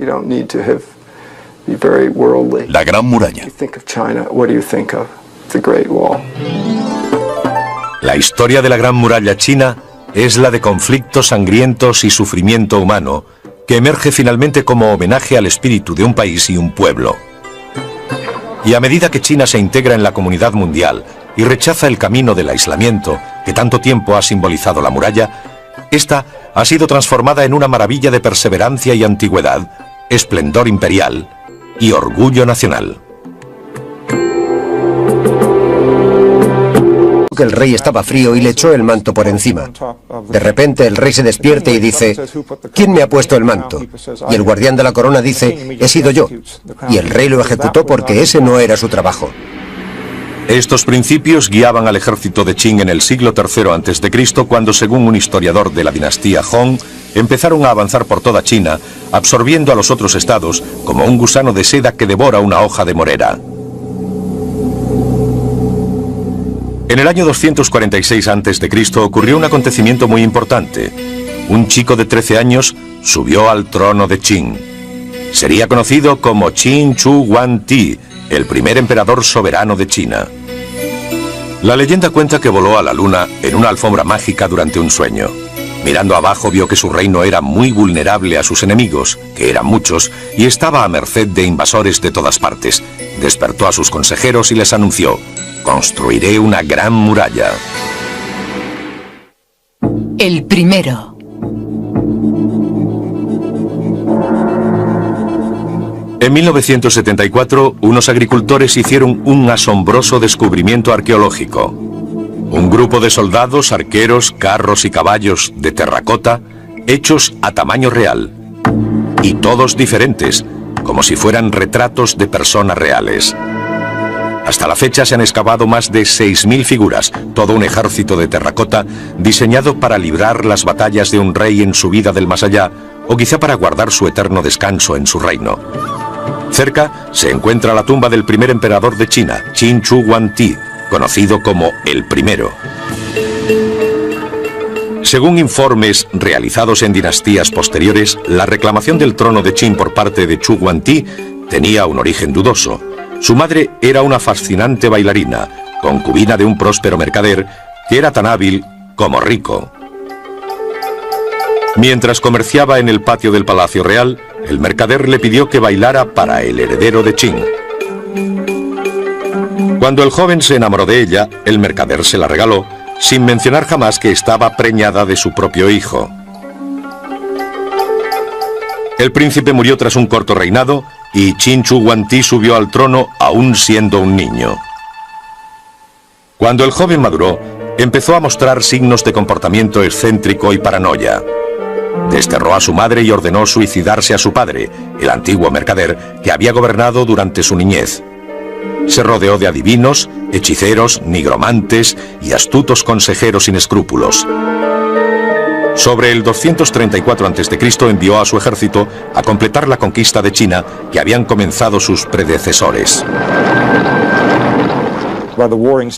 S4: La Gran Muralla.
S1: La historia de la Gran Muralla china es la de conflictos sangrientos y sufrimiento humano, que emerge finalmente como homenaje al espíritu de un país y un pueblo. Y a medida que China se integra en la comunidad mundial y rechaza el camino del aislamiento que tanto tiempo ha simbolizado la muralla, esta ha sido transformada en una maravilla de perseverancia y antigüedad, esplendor imperial y orgullo nacional.
S6: El rey estaba frío y le echó el manto por encima. De repente el rey se despierta y dice: ¿quién me ha puesto el manto? Y el guardián de la corona dice: he sido yo. Y el rey lo ejecutó porque ese no era su trabajo.
S1: Estos principios guiaban al ejército de Qin en el siglo III a.C., cuando, según un historiador de la dinastía Hong, empezaron a avanzar por toda China, absorbiendo a los otros estados como un gusano de seda que devora una hoja de morera. En el año 246 a.C. ocurrió un acontecimiento muy importante. Un chico de 13 años subió al trono de Qin. Sería conocido como Qin Shi Huang, el primer emperador soberano de China. La leyenda cuenta que voló a la luna en una alfombra mágica durante un sueño. Mirando abajo vio que su reino era muy vulnerable a sus enemigos, que eran muchos, y estaba a merced de invasores de todas partes. Despertó a sus consejeros y les anunció: construiré una gran muralla.
S5: El primero.
S1: En 1974, unos agricultores hicieron un asombroso descubrimiento arqueológico. Un grupo de soldados, arqueros, carros y caballos de terracota, hechos a tamaño real. Y todos diferentes, como si fueran retratos de personas reales. Hasta la fecha se han excavado más de 6.000 figuras, todo un ejército de terracota diseñado para librar las batallas de un rey en su vida del más allá, o quizá para guardar su eterno descanso en su reino. Cerca se encuentra la tumba del primer emperador de China, Qin Shi Huang, conocido como el Primero. Según informes realizados en dinastías posteriores, la reclamación del trono de Qin por parte de Shi Huang tenía un origen dudoso. Su madre era una fascinante bailarina, concubina de un próspero mercader que era tan hábil como rico. Mientras comerciaba en el patio del Palacio Real, el mercader le pidió que bailara para el heredero de Qin. Cuando el joven se enamoró de ella, el mercader se la regaló, sin mencionar jamás que estaba preñada de su propio hijo. El príncipe murió tras un corto reinado y Qin Shi Huangdi subió al trono aún siendo un niño. Cuando el joven maduró, empezó a mostrar signos de comportamiento excéntrico y paranoia. Desterró a su madre y ordenó suicidarse a su padre, el antiguo mercader que había gobernado durante su niñez. Se rodeó de adivinos, hechiceros, nigromantes y astutos consejeros sin escrúpulos. Sobre el 234 a.C. envió a su ejército a completar la conquista de China que habían comenzado sus predecesores.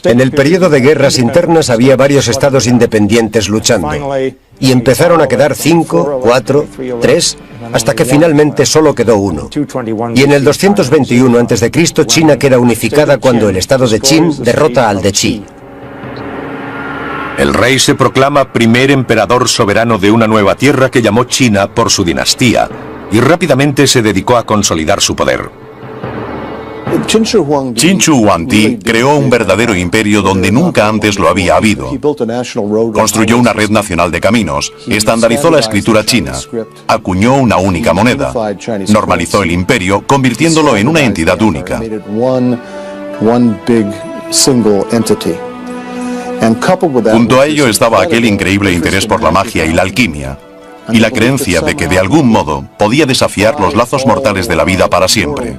S6: En el periodo de guerras internas había varios estados independientes luchando, y empezaron a quedar 5, 4, 3, hasta que finalmente solo quedó uno. Y en el 221 a.C. China queda unificada cuando el estado de Qin derrota al de Qi.
S1: El rey se proclama primer emperador soberano de una nueva tierra que llamó China por su dinastía, y rápidamente se dedicó a consolidar su poder.
S4: Qin Shi Huangdi creó un verdadero imperio donde nunca antes lo había habido. Construyó una red nacional de caminos, estandarizó la escritura china, acuñó una única moneda, normalizó el imperio, convirtiéndolo en una entidad única. Junto a ello estaba aquel increíble interés por la magia y la alquimia, y la creencia de que de algún modo podía desafiar los lazos mortales de la vida para siempre.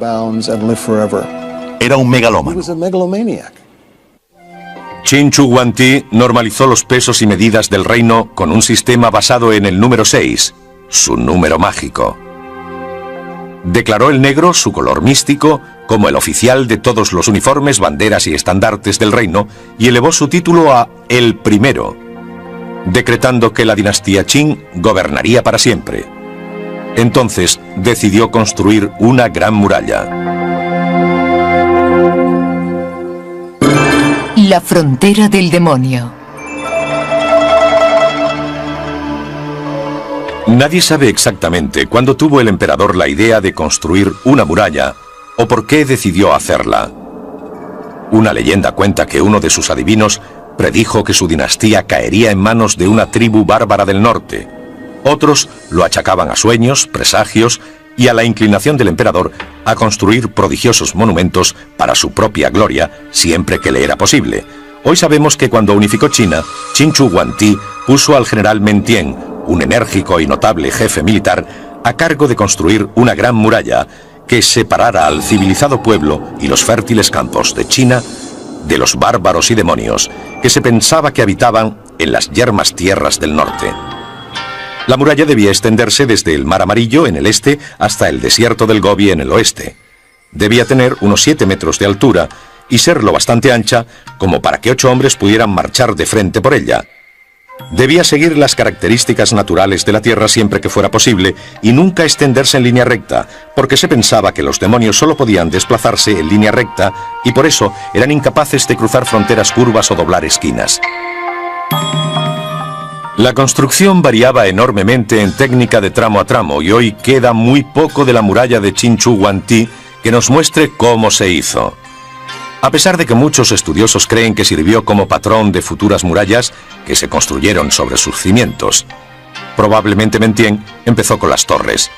S4: Era un megalómano.
S1: Qin Shi Huangdi normalizó los pesos y medidas del reino con un sistema basado en el número 6, su número mágico. Declaró el negro, su color místico, como el oficial de todos los uniformes, banderas y estandartes del reino, y elevó su título a El Primero, decretando que la dinastía Qin gobernaría para siempre. Entonces decidió construir una gran muralla.
S5: La frontera del demonio.
S1: Nadie sabe exactamente cuándo tuvo el emperador la idea de construir una muralla o por qué decidió hacerla. Una leyenda cuenta que uno de sus adivinos predijo que su dinastía caería en manos de una tribu bárbara del norte. Otros lo achacaban a sueños, presagios y a la inclinación del emperador a construir prodigiosos monumentos para su propia gloria, siempre que le era posible. Hoy sabemos que cuando unificó China, Qin Shi Huangdi puso al general Meng Tian, un enérgico y notable jefe militar, a cargo de construir una gran muralla que separara al civilizado pueblo y los fértiles campos de China de los bárbaros y demonios que se pensaba que habitaban en las yermas tierras del norte. La muralla debía extenderse desde el Mar Amarillo en el este hasta el desierto del Gobi en el oeste. Debía tener unos 7 metros de altura y ser lo bastante ancha como para que 8 hombres pudieran marchar de frente por ella. Debía seguir las características naturales de la tierra siempre que fuera posible y nunca extenderse en línea recta, porque se pensaba que los demonios solo podían desplazarse en línea recta y por eso eran incapaces de cruzar fronteras curvas o doblar esquinas. La construcción variaba enormemente en técnica de tramo a tramo y hoy queda muy poco de la muralla de Qin Shi Huangdi que nos muestre cómo se hizo. A pesar de que muchos estudiosos creen que sirvió como patrón de futuras murallas que se construyeron sobre sus cimientos, probablemente Meng Tian empezó con las torres.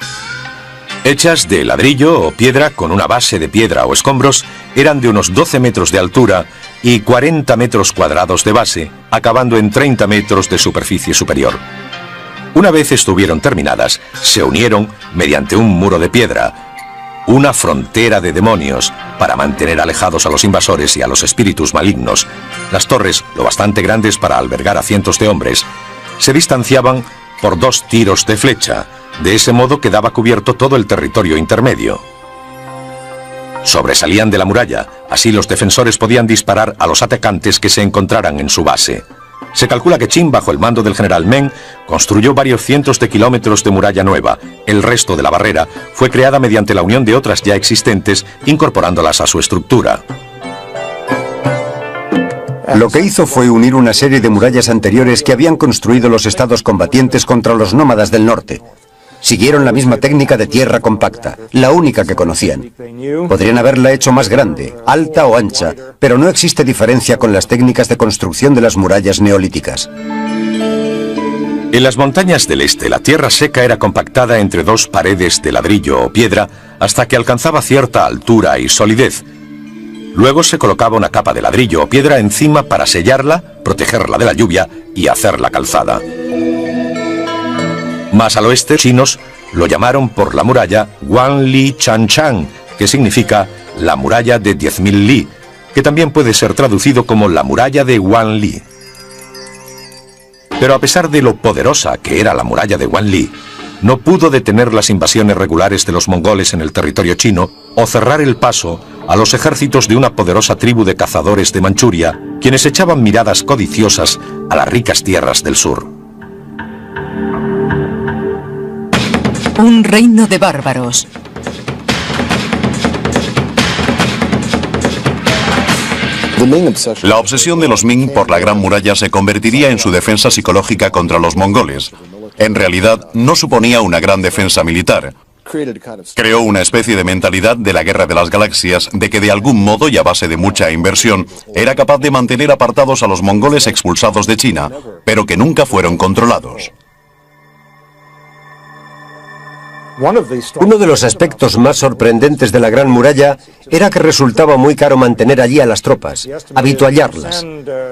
S1: Hechas de ladrillo o piedra con una base de piedra o escombros, eran de unos 12 metros de altura y 40 metros cuadrados de base, acabando en 30 metros de superficie superior. Una vez estuvieron terminadas, se unieron mediante un muro de piedra, una frontera de demonios, para mantener alejados a los invasores y a los espíritus malignos. Las torres, lo bastante grandes para albergar a cientos de hombres, se distanciaban por 2 tiros de flecha. De ese modo quedaba cubierto todo el territorio intermedio. Sobresalían de la muralla, así los defensores podían disparar a los atacantes que se encontraran en su base. Se calcula que Qin, bajo el mando del general Meng, construyó varios cientos de kilómetros de muralla nueva. El resto de la barrera fue creada mediante la unión de otras ya existentes, incorporándolas a su estructura.
S6: Lo que hizo fue unir una serie de murallas anteriores que habían construido los estados combatientes contra los nómadas del norte. Siguieron la misma técnica de tierra compacta, la única que conocían. Podrían haberla hecho más grande, alta o ancha, pero no existe diferencia con las técnicas de construcción de las murallas neolíticas.
S1: En las montañas del este, la tierra seca era compactada entre dos paredes de ladrillo o piedra hasta que alcanzaba cierta altura y solidez. Luego se colocaba una capa de ladrillo o piedra encima para sellarla, protegerla de la lluvia y hacerla calzada. Más al oeste, chinos lo llamaron por la muralla Wanli Chanchan, que significa la muralla de 10.000 li, que también puede ser traducido como la muralla de Wanli. Pero a pesar de lo poderosa que era la muralla de Wanli, no pudo detener las invasiones regulares de los mongoles en el territorio chino o cerrar el paso a los ejércitos de una poderosa tribu de cazadores de Manchuria, quienes echaban miradas codiciosas a las ricas tierras del sur.
S5: Un reino de bárbaros.
S4: La obsesión de los Ming por la Gran Muralla se convertiría en su defensa psicológica contra los mongoles. En realidad, no suponía una gran defensa militar. Creó una especie de mentalidad de la Guerra de las Galaxias, de que de algún modo y a base de mucha inversión, era capaz de mantener apartados a los mongoles expulsados de China, pero que nunca fueron controlados.
S6: Uno de los aspectos más sorprendentes de la Gran Muralla era que resultaba muy caro mantener allí a las tropas, habituallarlas.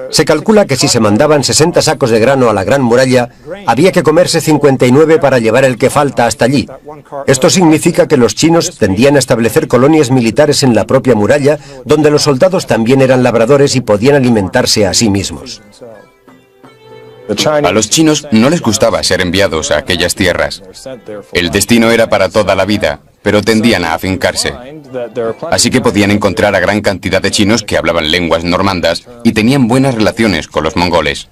S6: Se calcula que si se mandaban 60 sacos de grano a la Gran Muralla, había que comerse 59 para llevar el que falta hasta allí. Esto significa que los chinos tendían a establecer colonias militares en la propia muralla, donde los soldados también eran labradores y podían alimentarse a sí mismos.
S3: A los chinos no les gustaba ser enviados a aquellas tierras. El destino era para toda la vida, pero tendían a afincarse. Así que podían encontrar a gran cantidad de chinos que hablaban lenguas normandas y tenían buenas relaciones con los mongoles.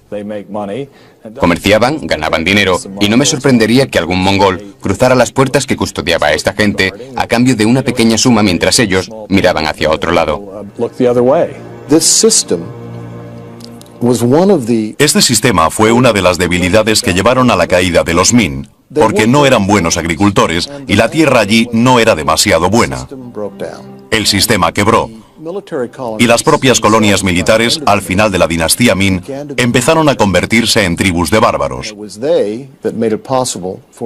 S3: Comerciaban, ganaban dinero, y no me sorprendería que algún mongol cruzara las puertas que custodiaba a esta gente a cambio de una pequeña suma mientras ellos miraban hacia otro lado.
S4: Este sistema fue una de las debilidades que llevaron a la caída de los Min, porque no eran buenos agricultores y la tierra allí no era demasiado buena. El sistema quebró, y las propias colonias militares, al final de la dinastía Min, empezaron a convertirse en tribus de bárbaros.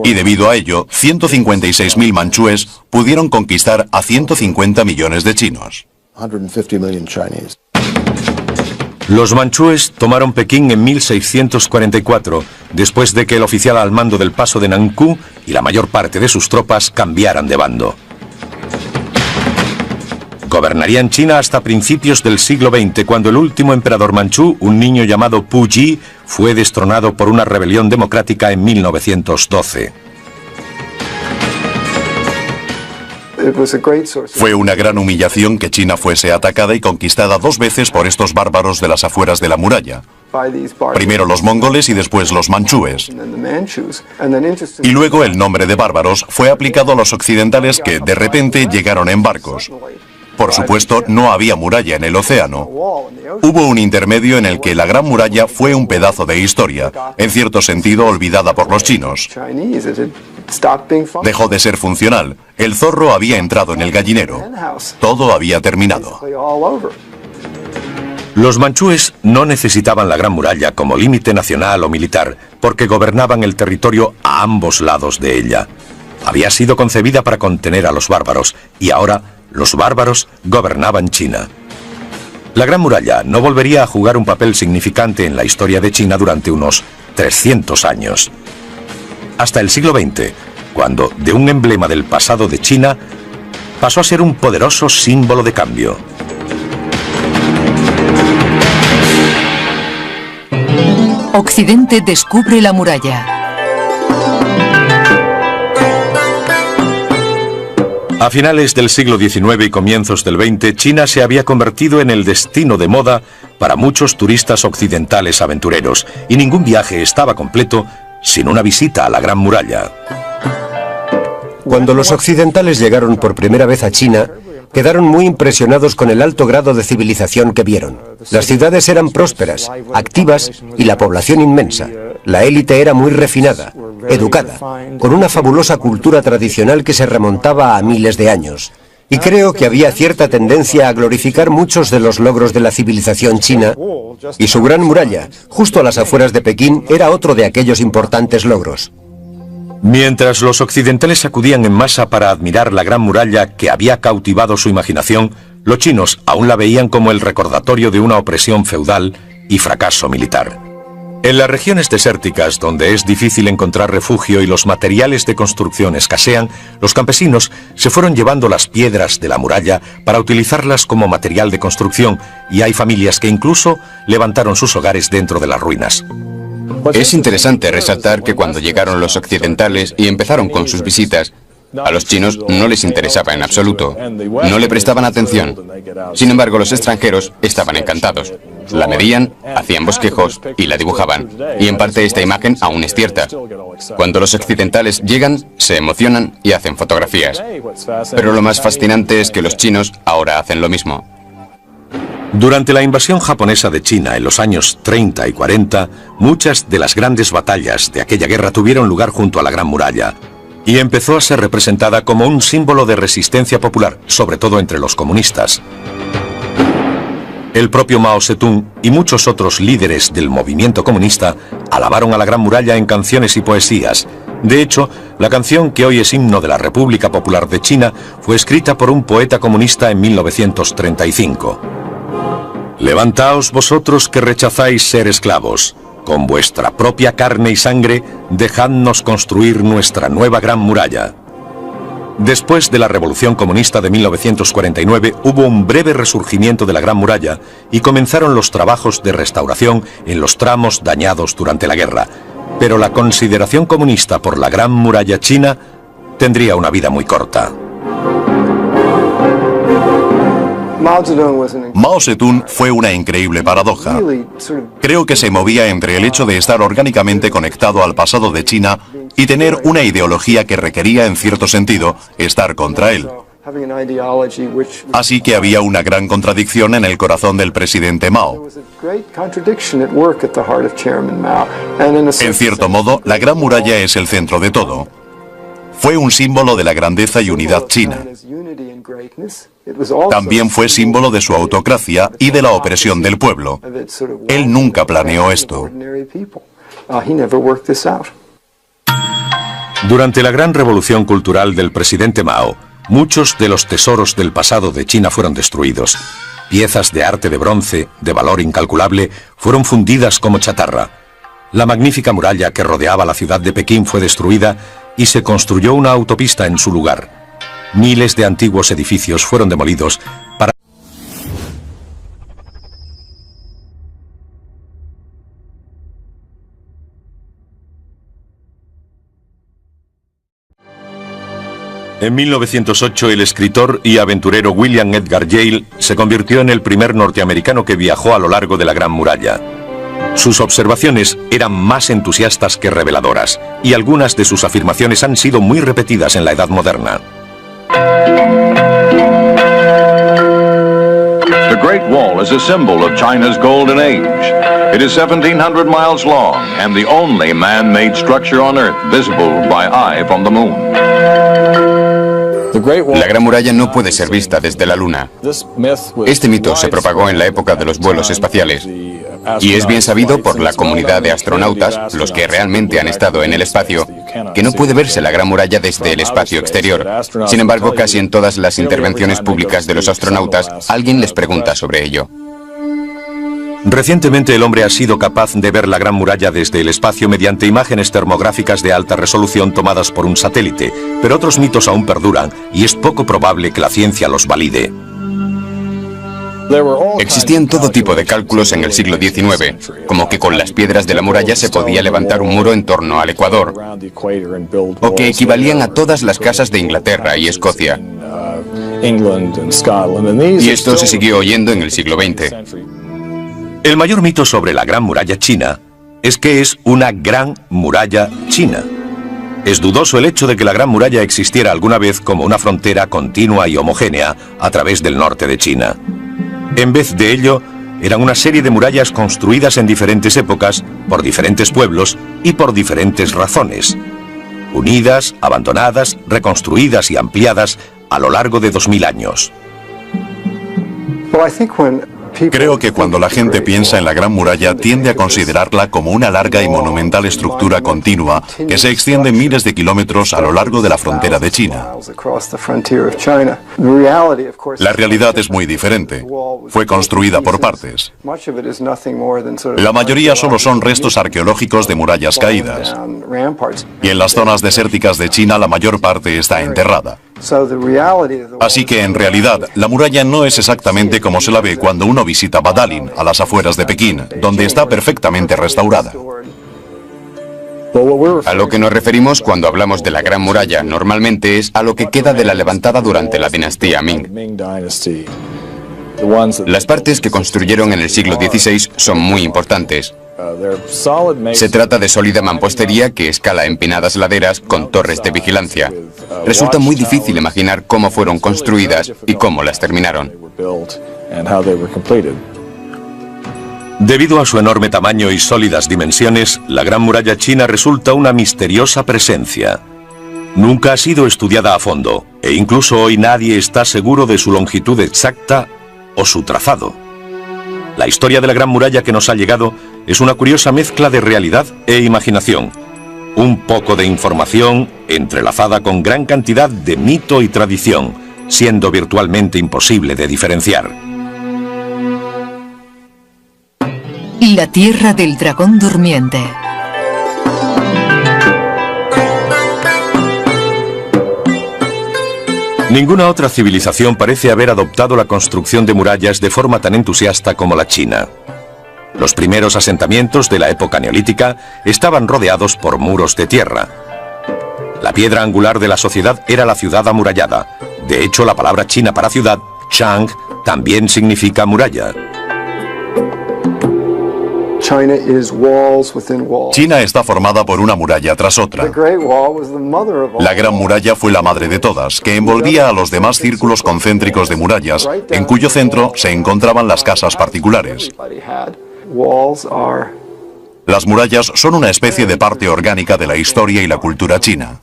S4: Y debido a ello, 156.000 manchúes pudieron conquistar a 150 millones de chinos.
S1: Los manchúes tomaron Pekín en 1644, después de que el oficial al mando del paso de Nankou y la mayor parte de sus tropas cambiaran de bando. Gobernarían China hasta principios del siglo XX, cuando el último emperador manchú, un niño llamado Pu Yi, fue destronado por una rebelión democrática en 1912.
S4: Fue una gran humillación que China fuese atacada y conquistada 2 veces por estos bárbaros de las afueras de la muralla. Primero los mongoles y después los manchúes. Y luego el nombre de bárbaros fue aplicado a los occidentales que de repente llegaron en barcos. Por supuesto, no había muralla en el océano. Hubo un intermedio en el que la Gran Muralla fue un pedazo de historia, en cierto sentido olvidada por los chinos. Dejó de ser funcional. El zorro había entrado en el gallinero. Todo había terminado.
S1: Los manchúes no necesitaban la Gran Muralla como límite nacional o militar, porque gobernaban el territorio a ambos lados de ella. Había sido concebida para contener a los bárbaros, y ahora los bárbaros gobernaban China. La Gran Muralla no volvería a jugar un papel significante en la historia de China durante unos 300 años. Hasta el siglo XX, cuando de un emblema del pasado de China pasó a ser un poderoso símbolo de cambio.
S5: Occidente descubre la muralla.
S1: A finales del siglo XIX y comienzos del XX, China se había convertido en el destino de moda para muchos turistas occidentales aventureros, y ningún viaje estaba completo sin una visita a la Gran Muralla.
S6: Cuando los occidentales llegaron por primera vez a China, quedaron muy impresionados con el alto grado de civilización que vieron. Las ciudades eran prósperas, activas y la población inmensa. La élite era muy refinada. educada, con una fabulosa cultura tradicional que se remontaba a miles de años. Y creo que había cierta tendencia a glorificar muchos de los logros de la civilización china, y su gran muralla, justo a las afueras de Pekín, era otro de aquellos importantes logros.
S1: Mientras los occidentales acudían en masa para admirar la gran muralla que había cautivado su imaginación, los chinos aún la veían como el recordatorio de una opresión feudal y fracaso militar. En las regiones desérticas, donde es difícil encontrar refugio y los materiales de construcción escasean, los campesinos se fueron llevando las piedras de la muralla para utilizarlas como material de construcción, y hay familias que incluso levantaron sus hogares dentro de las ruinas.
S3: Es interesante resaltar que cuando llegaron los occidentales y empezaron con sus visitas, a los chinos no les interesaba en absoluto, no le prestaban atención. Sin embargo, los extranjeros estaban encantados. La medían, hacían bosquejos y la dibujaban. Y en parte esta imagen aún es cierta. Cuando los occidentales llegan, se emocionan y hacen fotografías. Pero lo más fascinante es que los chinos ahora hacen lo mismo.
S1: Durante la invasión japonesa de China en los años 30 y 40, muchas de las grandes batallas de aquella guerra tuvieron lugar junto a la Gran Muralla, y empezó a ser representada como un símbolo de resistencia popular, sobre todo entre los comunistas. El propio Mao Zedong y muchos otros líderes del movimiento comunista alabaron a la Gran Muralla en canciones y poesías. De hecho, la canción que hoy es himno de la República Popular de China fue escrita por un poeta comunista en 1935. Levantaos vosotros que rechazáis ser esclavos. Con vuestra propia carne y sangre, dejadnos construir nuestra nueva Gran Muralla. Después de la Revolución Comunista de 1949, hubo un breve resurgimiento de la Gran Muralla y comenzaron los trabajos de restauración en los tramos dañados durante la guerra. Pero la consideración comunista por la Gran Muralla china tendría una vida muy corta.
S4: Mao Zedong fue una increíble paradoja. Creo que se movía entre el hecho de estar orgánicamente conectado al pasado de China y tener una ideología que requería, en cierto sentido, estar contra él. Así que había una gran contradicción en el corazón del presidente Mao. En cierto modo, la Gran Muralla es el centro de todo. Fue un símbolo de la grandeza y unidad china. También fue símbolo de su autocracia y de la opresión del pueblo. Él nunca planeó esto.
S1: Durante la gran revolución cultural del presidente Mao, muchos de los tesoros del pasado de China fueron destruidos. Piezas de arte de bronce, de valor incalculable, fueron fundidas como chatarra. La magnífica muralla que rodeaba la ciudad de Pekín fue destruida y se construyó una autopista en su lugar. Miles de antiguos edificios fueron demolidos para... En 1908, el escritor y aventurero William Edgar Yale se convirtió en el primer norteamericano que viajó a lo largo de la Gran Muralla. Sus observaciones eran más entusiastas que reveladoras, y algunas de sus afirmaciones han sido muy repetidas en la Edad Moderna.
S2: The Great Wall is a symbol of China's golden age. It is 1,700 miles long and the only man-made structure on Earth visible by eye from the moon.
S3: La Gran Muralla no puede ser vista desde la Luna. Este mito se propagó en la época de los vuelos espaciales y es bien sabido por la comunidad de astronautas, los que realmente han estado en el espacio, que no puede verse la Gran Muralla desde el espacio exterior. Sin embargo, casi en todas las intervenciones públicas de los astronautas, alguien les pregunta sobre ello.
S1: Recientemente el hombre ha sido capaz de ver la Gran Muralla desde el espacio mediante imágenes termográficas de alta resolución tomadas por un satélite, pero otros mitos aún perduran y es poco probable que la ciencia los valide.
S3: Existían todo tipo de cálculos en el siglo XIX, como que con las piedras de la muralla se podía levantar un muro en torno al Ecuador, o que equivalían a todas las casas de Inglaterra y Escocia. Y esto se siguió oyendo en el siglo XX.
S1: El mayor mito sobre la Gran Muralla china es que es una Gran Muralla china. Es dudoso el hecho de que la Gran Muralla existiera alguna vez como una frontera continua y homogénea a través del norte de China. En vez de ello, eran una serie de murallas construidas en diferentes épocas, por diferentes pueblos y por diferentes razones. Unidas, abandonadas, reconstruidas y ampliadas a lo largo de 2000 años.
S4: Creo que cuando la gente piensa en la Gran Muralla tiende a considerarla como una larga y monumental estructura continua que se extiende miles de kilómetros a lo largo de la frontera de China. La realidad es muy diferente. Fue construida por partes. La mayoría solo son restos arqueológicos de murallas caídas. Y en las zonas desérticas de China la mayor parte está enterrada. Así que en realidad la muralla no es exactamente como se la ve cuando uno visita Badalin, a las afueras de Pekín, donde está perfectamente restaurada.
S3: A lo que nos referimos cuando hablamos de la Gran Muralla normalmente es a lo que queda de la levantada durante la dinastía Ming. Las partes que construyeron en el siglo XVI son muy importantes. Se trata de sólida mampostería que escala empinadas laderas con torres de vigilancia. Resulta muy difícil imaginar cómo fueron construidas y cómo las terminaron.
S1: Debido a su enorme tamaño y sólidas dimensiones, la Gran Muralla China resulta una misteriosa presencia. Nunca ha sido estudiada a fondo, e incluso hoy nadie está seguro de su longitud exacta o su trazado. La historia de la Gran Muralla que nos ha llegado es una curiosa mezcla de realidad e imaginación. Un poco de información entrelazada con gran cantidad de mito y tradición, siendo virtualmente imposible de diferenciar.
S5: La tierra del dragón durmiente.
S1: Ninguna otra civilización parece haber adoptado la construcción de murallas de forma tan entusiasta como la China. Los primeros asentamientos de la época neolítica estaban rodeados por muros de tierra. La piedra angular de la sociedad era la ciudad amurallada. De hecho, la palabra china para ciudad, Chang, también significa muralla.
S4: China está formada por una muralla tras otra. La Gran Muralla fue la madre de todas, que envolvía a los demás círculos concéntricos de murallas, en cuyo centro se encontraban las casas particulares. Las murallas son una especie de parte orgánica de la historia y la cultura china.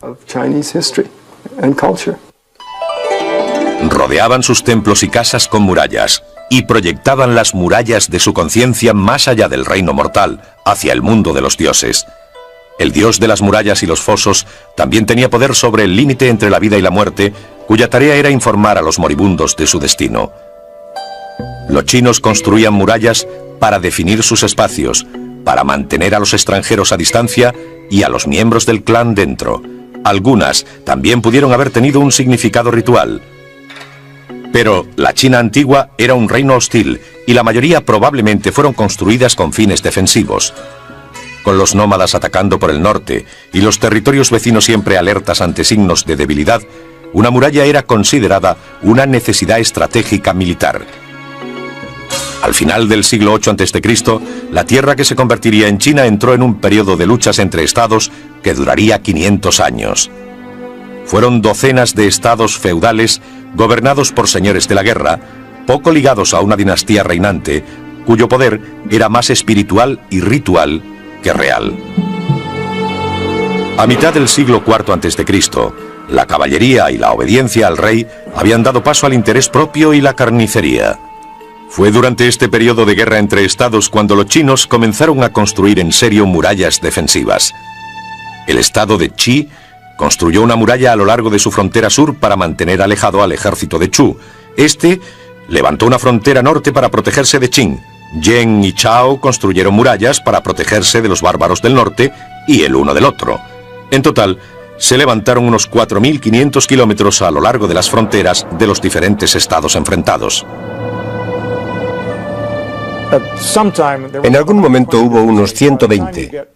S1: Rodeaban sus templos y casas con murallas y proyectaban las murallas de su conciencia más allá del reino mortal, hacia el mundo de los dioses. El dios de las murallas y los fosos también tenía poder sobre el límite entre la vida y la muerte, cuya tarea era informar a los moribundos de su destino. Los chinos construían murallas para definir sus espacios, para mantener a los extranjeros a distancia y a los miembros del clan dentro. Algunas también pudieron haber tenido un significado ritual. Pero la China antigua era un reino hostil y la mayoría probablemente fueron construidas con fines defensivos. Con los nómadas atacando por el norte y los territorios vecinos siempre alertas ante signos de debilidad, una muralla era considerada una necesidad estratégica militar. Al final del siglo VIII a.C., la tierra que se convertiría en China entró en un periodo de luchas entre estados que duraría 500 años. Fueron docenas de estados feudales gobernados por señores de la guerra, poco ligados a una dinastía reinante, cuyo poder era más espiritual y ritual que real. A mitad del siglo IV a.C., la caballería y la obediencia al rey habían dado paso al interés propio y la carnicería. Fue durante este periodo de guerra entre estados cuando los chinos comenzaron a construir en serio murallas defensivas. El estado de Qi construyó una muralla a lo largo de su frontera sur para mantener alejado al ejército de Chu. Este levantó una frontera norte para protegerse de Qin. Yen y Chao construyeron murallas para protegerse de los bárbaros del norte y el uno del otro. En total, se levantaron unos 4.500 kilómetros a lo largo de las fronteras de los diferentes estados enfrentados.
S6: En algún momento hubo unos 120.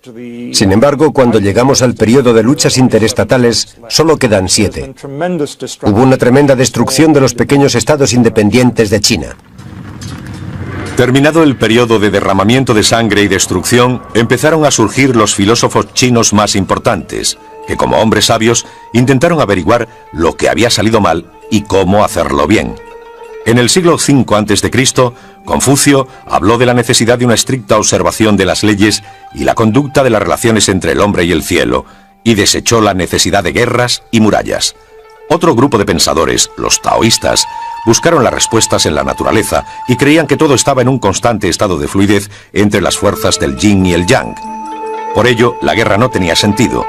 S6: Sin embargo, cuando llegamos al periodo de luchas interestatales, solo quedan 7. Hubo una tremenda destrucción de los pequeños estados independientes de China.
S1: Terminado el periodo de derramamiento de sangre y destrucción, empezaron a surgir los filósofos chinos más importantes, que como hombres sabios intentaron averiguar lo que había salido mal y cómo hacerlo bien. En el siglo V a.C., Confucio habló de la necesidad de una estricta observación de las leyes y la conducta de las relaciones entre el hombre y el cielo, y desechó la necesidad de guerras y murallas. Otro grupo de pensadores, los taoístas, buscaron las respuestas en la naturaleza y creían que todo estaba en un constante estado de fluidez entre las fuerzas del yin y el yang. Por ello, la guerra no tenía sentido.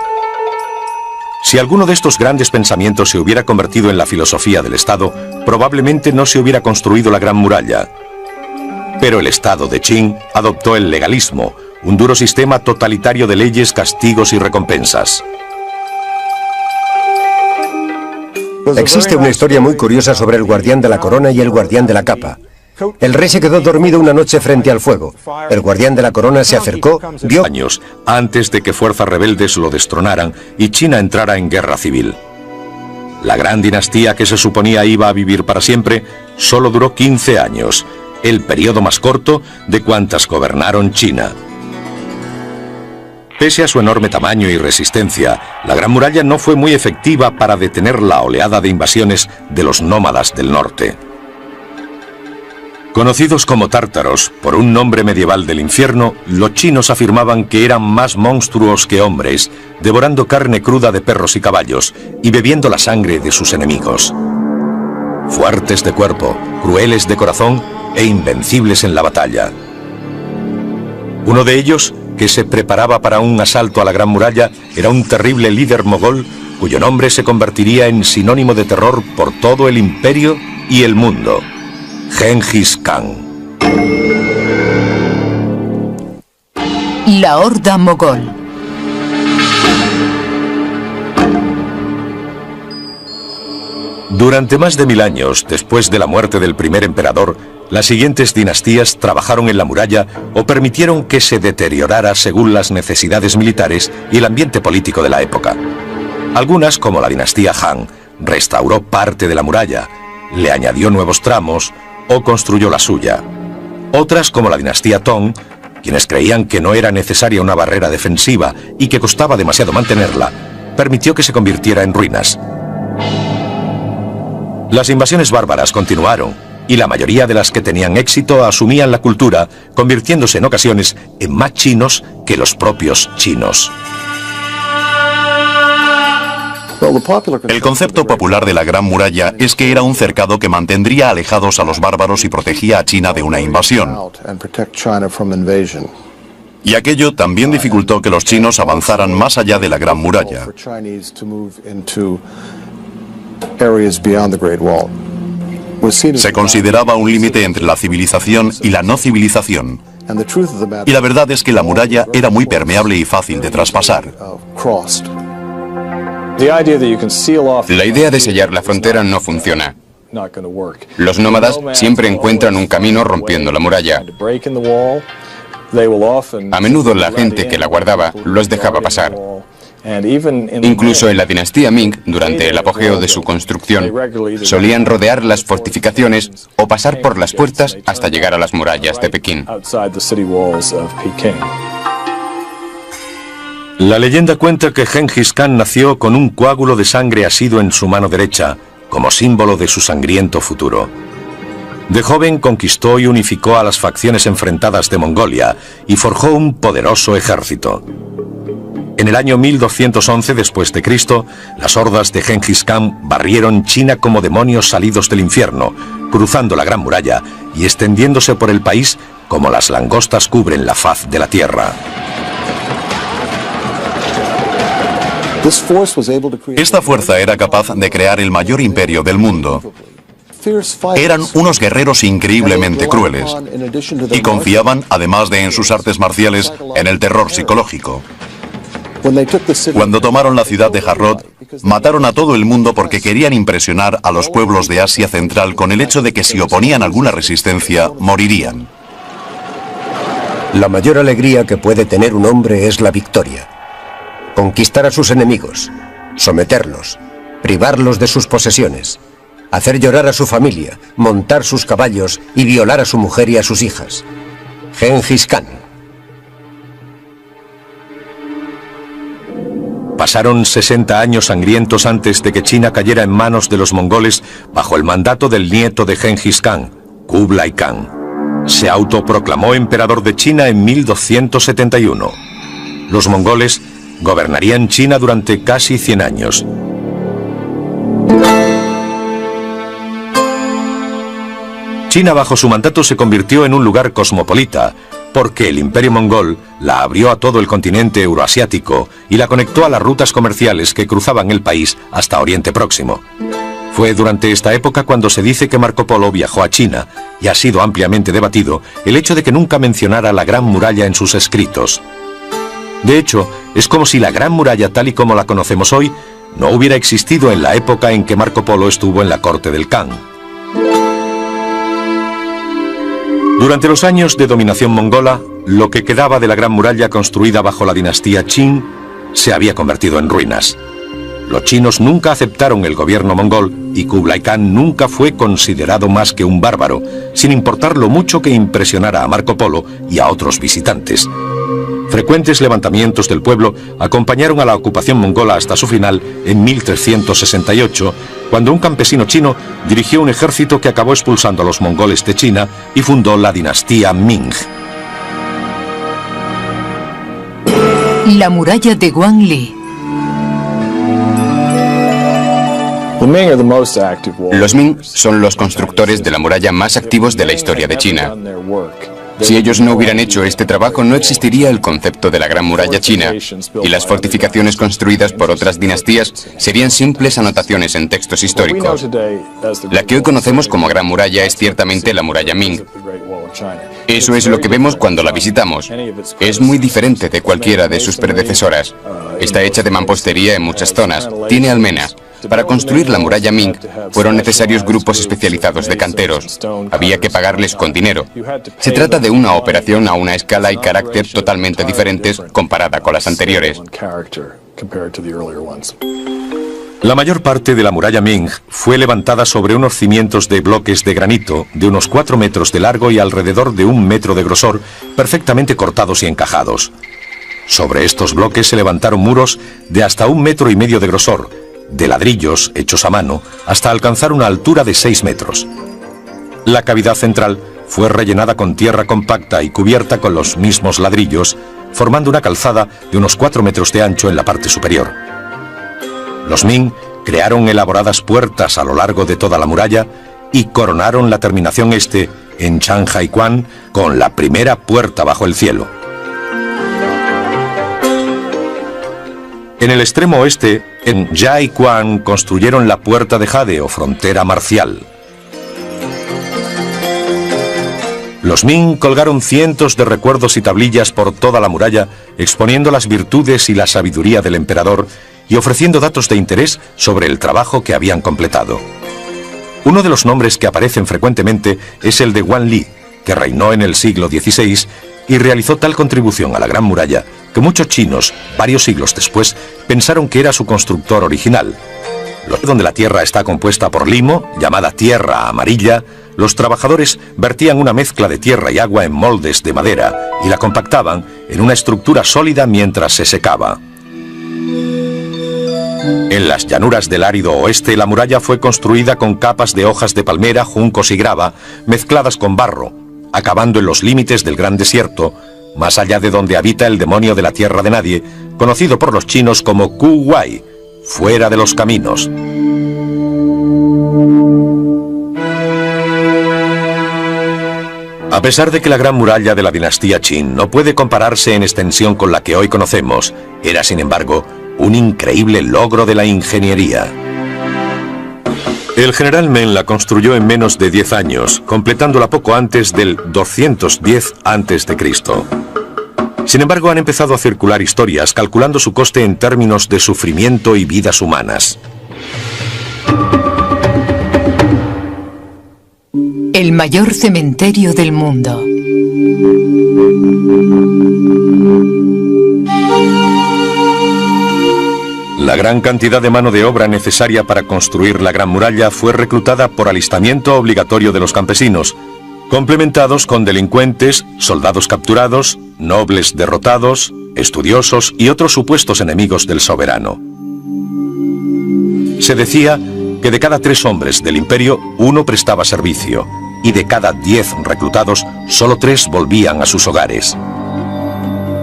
S1: Si alguno de estos grandes pensamientos se hubiera convertido en la filosofía del Estado, probablemente no se hubiera construido la Gran Muralla. Pero el Estado de Qing adoptó el legalismo, un duro sistema totalitario de leyes, castigos y recompensas.
S6: Existe una historia muy curiosa sobre el guardián de la corona y el guardián de la capa. El rey se quedó dormido una noche frente al fuego. El guardián de la corona se acercó, vio...
S1: años antes de que fuerzas rebeldes lo destronaran y China entrara en guerra civil. La gran dinastía que se suponía iba a vivir para siempre solo duró 15 años, el periodo más corto de cuantas gobernaron China. Pese a su enorme tamaño y resistencia, la Gran Muralla no fue muy efectiva para detener la oleada de invasiones de los nómadas del norte. Conocidos como tártaros por un nombre medieval del infierno, los chinos afirmaban que eran más monstruos que hombres, devorando carne cruda de perros y caballos y bebiendo la sangre de sus enemigos. Fuertes de cuerpo, crueles de corazón e invencibles en la batalla. Uno de ellos, que se preparaba para un asalto a la Gran Muralla, era un terrible líder mogol cuyo nombre se convertiría en sinónimo de terror por todo el imperio y el mundo: Genghis Khan.
S5: La horda mogol.
S1: Durante más de 1000 años después de la muerte del primer emperador, las siguientes dinastías trabajaron en la muralla o permitieron que se deteriorara según las necesidades militares y el ambiente político de la época. Algunas, como la dinastía Han, restauró parte de la muralla, le añadió nuevos tramos o construyó la suya. Otras, como la dinastía Tong, quienes creían que no era necesaria una barrera defensiva y que costaba demasiado mantenerla, permitió que se convirtiera en ruinas. Las invasiones bárbaras continuaron, y la mayoría de las que tenían éxito asumían la cultura, convirtiéndose en ocasiones en más chinos que los propios chinos.
S4: El concepto popular de la Gran Muralla es que era un cercado que mantendría alejados a los bárbaros y protegía a China de una invasión. Y aquello también dificultó que los chinos avanzaran más allá de la Gran Muralla. Se consideraba un límite entre la civilización y la no civilización. Y la verdad es que la muralla era muy permeable y fácil de traspasar.
S3: La idea de sellar la frontera no funciona. Los nómadas siempre encuentran un camino rompiendo la muralla. A menudo la gente que la guardaba los dejaba pasar. Incluso en la dinastía Ming, durante el apogeo de su construcción, solían rodear las fortificaciones o pasar por las puertas hasta llegar a las murallas de Pekín.
S1: La leyenda cuenta que Genghis Khan nació con un coágulo de sangre asido en su mano derecha, como símbolo de su sangriento futuro. De joven conquistó y unificó a las facciones enfrentadas de Mongolia y forjó un poderoso ejército. En el año 1211 después de Cristo, las hordas de Genghis Khan barrieron China como demonios salidos del infierno, cruzando la Gran Muralla y extendiéndose por el país como las langostas cubren la faz de la tierra.
S4: Esta fuerza era capaz de crear el mayor imperio del mundo. Eran unos guerreros increíblemente crueles y confiaban, además de en sus artes marciales, en el terror psicológico. Cuando tomaron la ciudad de Harrod, mataron a todo el mundo porque querían impresionar a los pueblos de Asia Central con el hecho de que si oponían alguna resistencia, morirían.
S6: La mayor alegría que puede tener un hombre es la victoria. Conquistar a sus enemigos, someterlos, privarlos de sus posesiones, hacer llorar a su familia, montar sus caballos y violar a su mujer y a sus hijas. Genghis Khan.
S1: Pasaron 60 años sangrientos antes de que China cayera en manos de los mongoles bajo el mandato del nieto de Genghis Khan, Kublai Khan. Se autoproclamó emperador de China en 1271. Los mongoles gobernarían China durante casi 100 años. China bajo su mandato se convirtió en un lugar cosmopolita, porque el imperio mongol la abrió a todo el continente euroasiático y la conectó a las rutas comerciales que cruzaban el país hasta Oriente Próximo. Fue durante esta época cuando se dice que Marco Polo viajó a China, y ha sido ampliamente debatido el hecho de que nunca mencionara la Gran Muralla en sus escritos. De hecho, es como si la Gran Muralla tal y como la conocemos hoy no hubiera existido en la época en que Marco Polo estuvo en la corte del Khan. Durante los años de dominación mongola, lo que quedaba de la Gran Muralla construida bajo la dinastía Qing se había convertido en ruinas. Los chinos nunca aceptaron el gobierno mongol y Kublai Khan nunca fue considerado más que un bárbaro, sin importar lo mucho que impresionara a Marco Polo y a otros visitantes. Frecuentes levantamientos del pueblo acompañaron a la ocupación mongola hasta su final en 1368, cuando un campesino chino dirigió un ejército que acabó expulsando a los mongoles de China y fundó la dinastía Ming.
S5: La muralla de Guangli.
S3: Los Ming son los constructores de la muralla más activos de la historia de China. Si ellos no hubieran hecho este trabajo, no existiría el concepto de la Gran Muralla China, y las fortificaciones construidas por otras dinastías serían simples anotaciones en textos históricos. La que hoy conocemos como Gran Muralla es ciertamente la muralla Ming. Eso es lo que vemos cuando la visitamos. Es muy diferente de cualquiera de sus predecesoras. Está hecha de mampostería en muchas zonas, tiene almenas. Para construir la muralla Ming fueron necesarios grupos especializados de canteros. Había que pagarles con dinero. Se trata de una operación a una escala y carácter totalmente diferentes comparada con las anteriores.
S1: La mayor parte de la muralla Ming fue levantada sobre unos cimientos de bloques de granito de unos 4 metros de largo y alrededor de 1 metro de grosor, perfectamente cortados y encajados. Sobre estos bloques se levantaron muros de hasta 1,5 metros de grosor, de ladrillos hechos a mano, hasta alcanzar una altura de 6 metros. La cavidad central fue rellenada con tierra compacta y cubierta con los mismos ladrillos, formando una calzada de unos 4 metros de ancho en la parte superior. Los Ming crearon elaboradas puertas a lo largo de toda la muralla y coronaron la terminación este en Changhaiquan con la primera puerta bajo el cielo. En el extremo oeste, en Jiaiquan, construyeron la Puerta de Jade o frontera marcial. Los Ming colgaron cientos de recuerdos y tablillas por toda la muralla, exponiendo las virtudes y la sabiduría del emperador y ofreciendo datos de interés sobre el trabajo que habían completado. Uno de los nombres que aparecen frecuentemente es el de Guan Li, que reinó en el siglo XVI y realizó tal contribución a la Gran Muralla que muchos chinos, varios siglos después, pensaron que era su constructor original. Donde la tierra está compuesta por limo, llamada tierra amarilla, los trabajadores vertían una mezcla de tierra y agua en moldes de madera y la compactaban en una estructura sólida mientras se secaba. En las llanuras del árido oeste, la muralla fue construida con capas de hojas de palmera, juncos y grava, mezcladas con barro, acabando en los límites del gran desierto, más allá de donde habita el demonio de la tierra de nadie, conocido por los chinos como Ku Wai, fuera de los caminos. A pesar de que la Gran Muralla de la dinastía Qin no puede compararse en extensión con la que hoy conocemos, era sin embargo un increíble logro de la ingeniería. El general Meng la construyó en menos de 10 años, completándola poco antes del 210 a.C. Sin embargo, han empezado a circular historias calculando su coste en términos de sufrimiento y vidas humanas.
S5: El mayor cementerio del mundo.
S1: La gran cantidad de mano de obra necesaria para construir la Gran Muralla fue reclutada por alistamiento obligatorio de los campesinos, complementados con delincuentes, soldados capturados, nobles derrotados, estudiosos y otros supuestos enemigos del soberano. Se decía que de cada 3 hombres del imperio, 1 prestaba servicio, y de cada 10 reclutados, solo 3 volvían a sus hogares.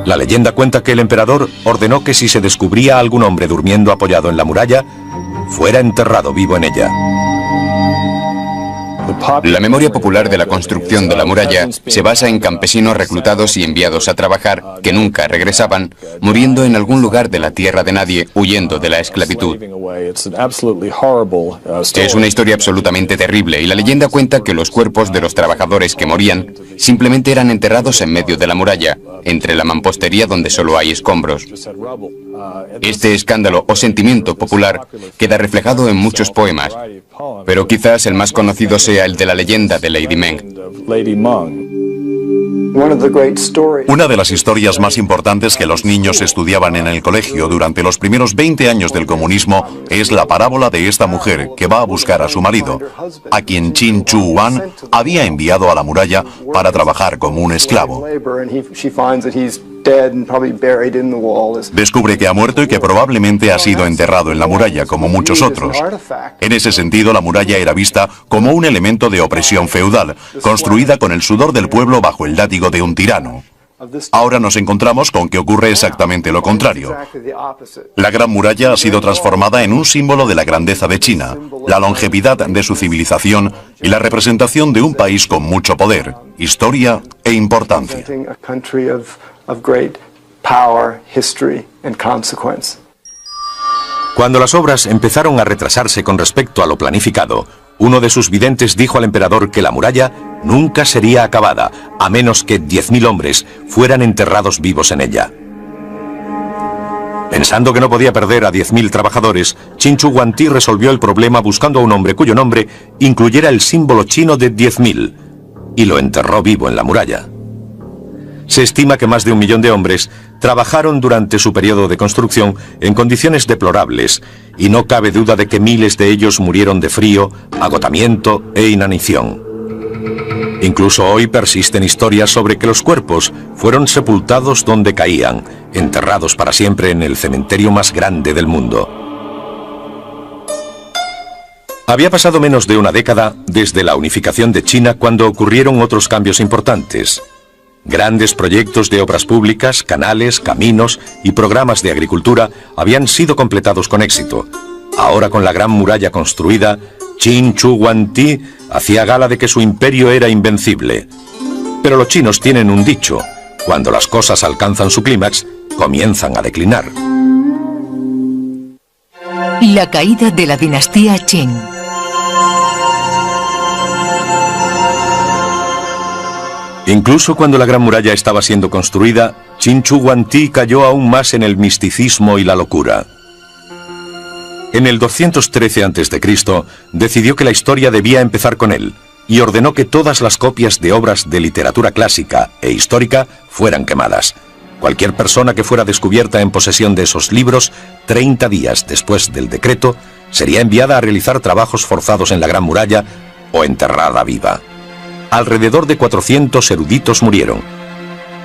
S1: La leyenda cuenta que el emperador ordenó que si se descubría a algún hombre durmiendo apoyado en la muralla, fuera enterrado vivo en ella.
S3: La memoria popular de la construcción de la muralla se basa en campesinos reclutados y enviados a trabajar que nunca regresaban, muriendo en algún lugar de la tierra de nadie, huyendo de la esclavitud. Es una historia absolutamente terrible y la leyenda cuenta que los cuerpos de los trabajadores que morían simplemente eran enterrados en medio de la muralla, entre la mampostería donde solo hay escombros. Este escándalo o sentimiento popular queda reflejado en muchos poemas, pero quizás el más conocido sea el de la leyenda de Lady Meng.
S4: Una de las historias más importantes que los niños estudiaban en el colegio durante los primeros 20 años del comunismo es la parábola de esta mujer que va a buscar a su marido, a quien Qin Chu Huang había enviado a la muralla para trabajar como un esclavo. Descubre que ha muerto y que probablemente ha sido enterrado en la muralla, como muchos otros. En ese sentido, la muralla era vista como un elemento de opresión feudal, construida con el sudor del pueblo bajo el látigo de un tirano. Ahora nos encontramos con que ocurre exactamente lo contrario. La Gran Muralla ha sido transformada en un símbolo de la grandeza de China, la longevidad de su civilización y la representación de un país con mucho poder, historia e importancia.
S1: Cuando las obras empezaron a retrasarse con respecto a lo planificado, uno de sus videntes dijo al emperador que la muralla nunca sería acabada, a menos que 10.000 hombres fueran enterrados vivos en ella. Pensando que no podía perder a 10.000 trabajadores, Qin Chu Huangdi resolvió el problema buscando a un hombre cuyo nombre incluyera el símbolo chino de 10.000, y lo enterró vivo en la muralla. Se estima que más de 1 millón de hombres trabajaron durante su periodo de construcción en condiciones deplorables, y no cabe duda de que miles de ellos murieron de frío, agotamiento e inanición. Incluso hoy persisten historias sobre que los cuerpos fueron sepultados donde caían, enterrados para siempre en el cementerio más grande del mundo. Había pasado menos de una década desde la unificación de China cuando ocurrieron otros cambios importantes. Grandes proyectos de obras públicas, canales, caminos y programas de agricultura habían sido completados con éxito. Ahora, con la Gran Muralla construida, Qin Chu Huangdi hacía gala de que su imperio era invencible. Pero los chinos tienen un dicho: cuando las cosas alcanzan su clímax, comienzan a declinar.
S5: La caída de la dinastía Qin.
S1: Incluso cuando la Gran Muralla estaba siendo construida, Qin Chu Huangdi cayó aún más en el misticismo y la locura. En el 213 a.C., decidió que la historia debía empezar con él, y ordenó que todas las copias de obras de literatura clásica e histórica fueran quemadas. Cualquier persona que fuera descubierta en posesión de esos libros, 30 días después del decreto, sería enviada a realizar trabajos forzados en la Gran Muralla o enterrada viva. Alrededor de 400 eruditos murieron.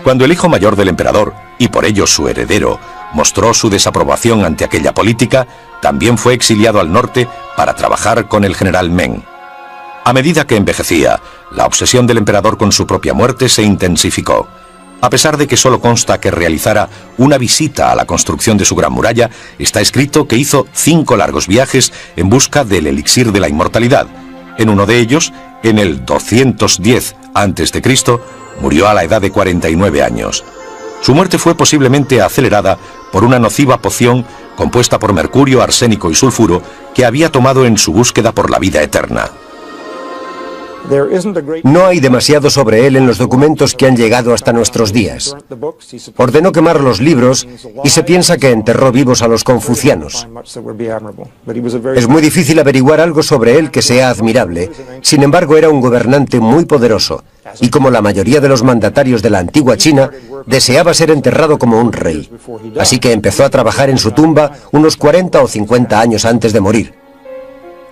S1: Cuando el hijo mayor del emperador, y por ello su heredero, mostró su desaprobación ante aquella política, también fue exiliado al norte para trabajar con el general Meng. A medida que envejecía, la obsesión del emperador con su propia muerte se intensificó. A pesar de que solo consta que realizara una visita a la construcción de su Gran Muralla, está escrito que hizo 5 largos viajes en busca del elixir de la inmortalidad. En uno de ellos, en el 210 a.C., murió a la edad de 49 años. Su muerte fue posiblemente acelerada por una nociva poción compuesta por mercurio, arsénico y sulfuro que había tomado en su búsqueda por la vida eterna.
S6: No hay demasiado sobre él en los documentos que han llegado hasta nuestros días. Ordenó quemar los libros y se piensa que enterró vivos a los confucianos. Es muy difícil averiguar algo sobre él que sea admirable. Sin embargo, era un gobernante muy poderoso y, como la mayoría de los mandatarios de la antigua China, deseaba ser enterrado como un rey. Así que empezó a trabajar en su tumba unos 40 o 50 años antes de morir.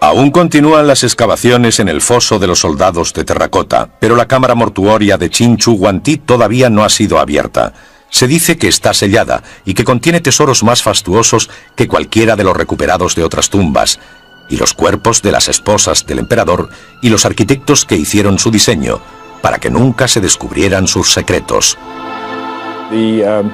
S1: Aún continúan las excavaciones en el foso de los soldados de terracota, pero la cámara mortuoria de Qin Chu Huangdi todavía no ha sido abierta. Se dice que está sellada y que contiene tesoros más fastuosos que cualquiera de los recuperados de otras tumbas, y los cuerpos de las esposas del emperador y los arquitectos que hicieron su diseño, para que nunca se descubrieran sus secretos.
S3: Un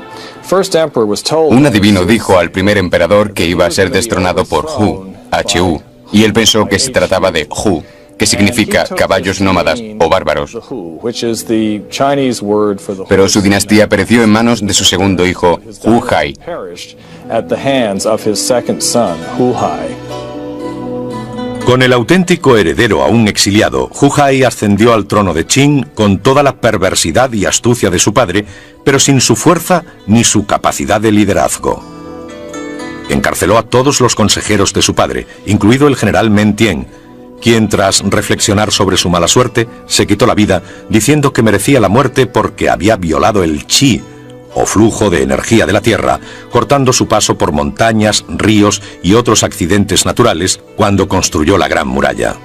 S3: adivino dijo al primer emperador que iba a ser destronado por Hu, H-U, y él pensó que se trataba de Hu, que significa caballos nómadas o bárbaros. Pero su dinastía pereció en manos de su segundo hijo, Hu Hai.
S1: Con el auténtico heredero aún exiliado, Hu Hai ascendió al trono de Qin con toda la perversidad y astucia de su padre, pero sin su fuerza ni su capacidad de liderazgo. Encarceló a todos los consejeros de su padre, incluido el general Meng Tian, quien tras reflexionar sobre su mala suerte, se quitó la vida diciendo que merecía la muerte porque había violado el Qi, o flujo de energía de la Tierra, cortando su paso por montañas, ríos y otros accidentes naturales cuando construyó la Gran Muralla.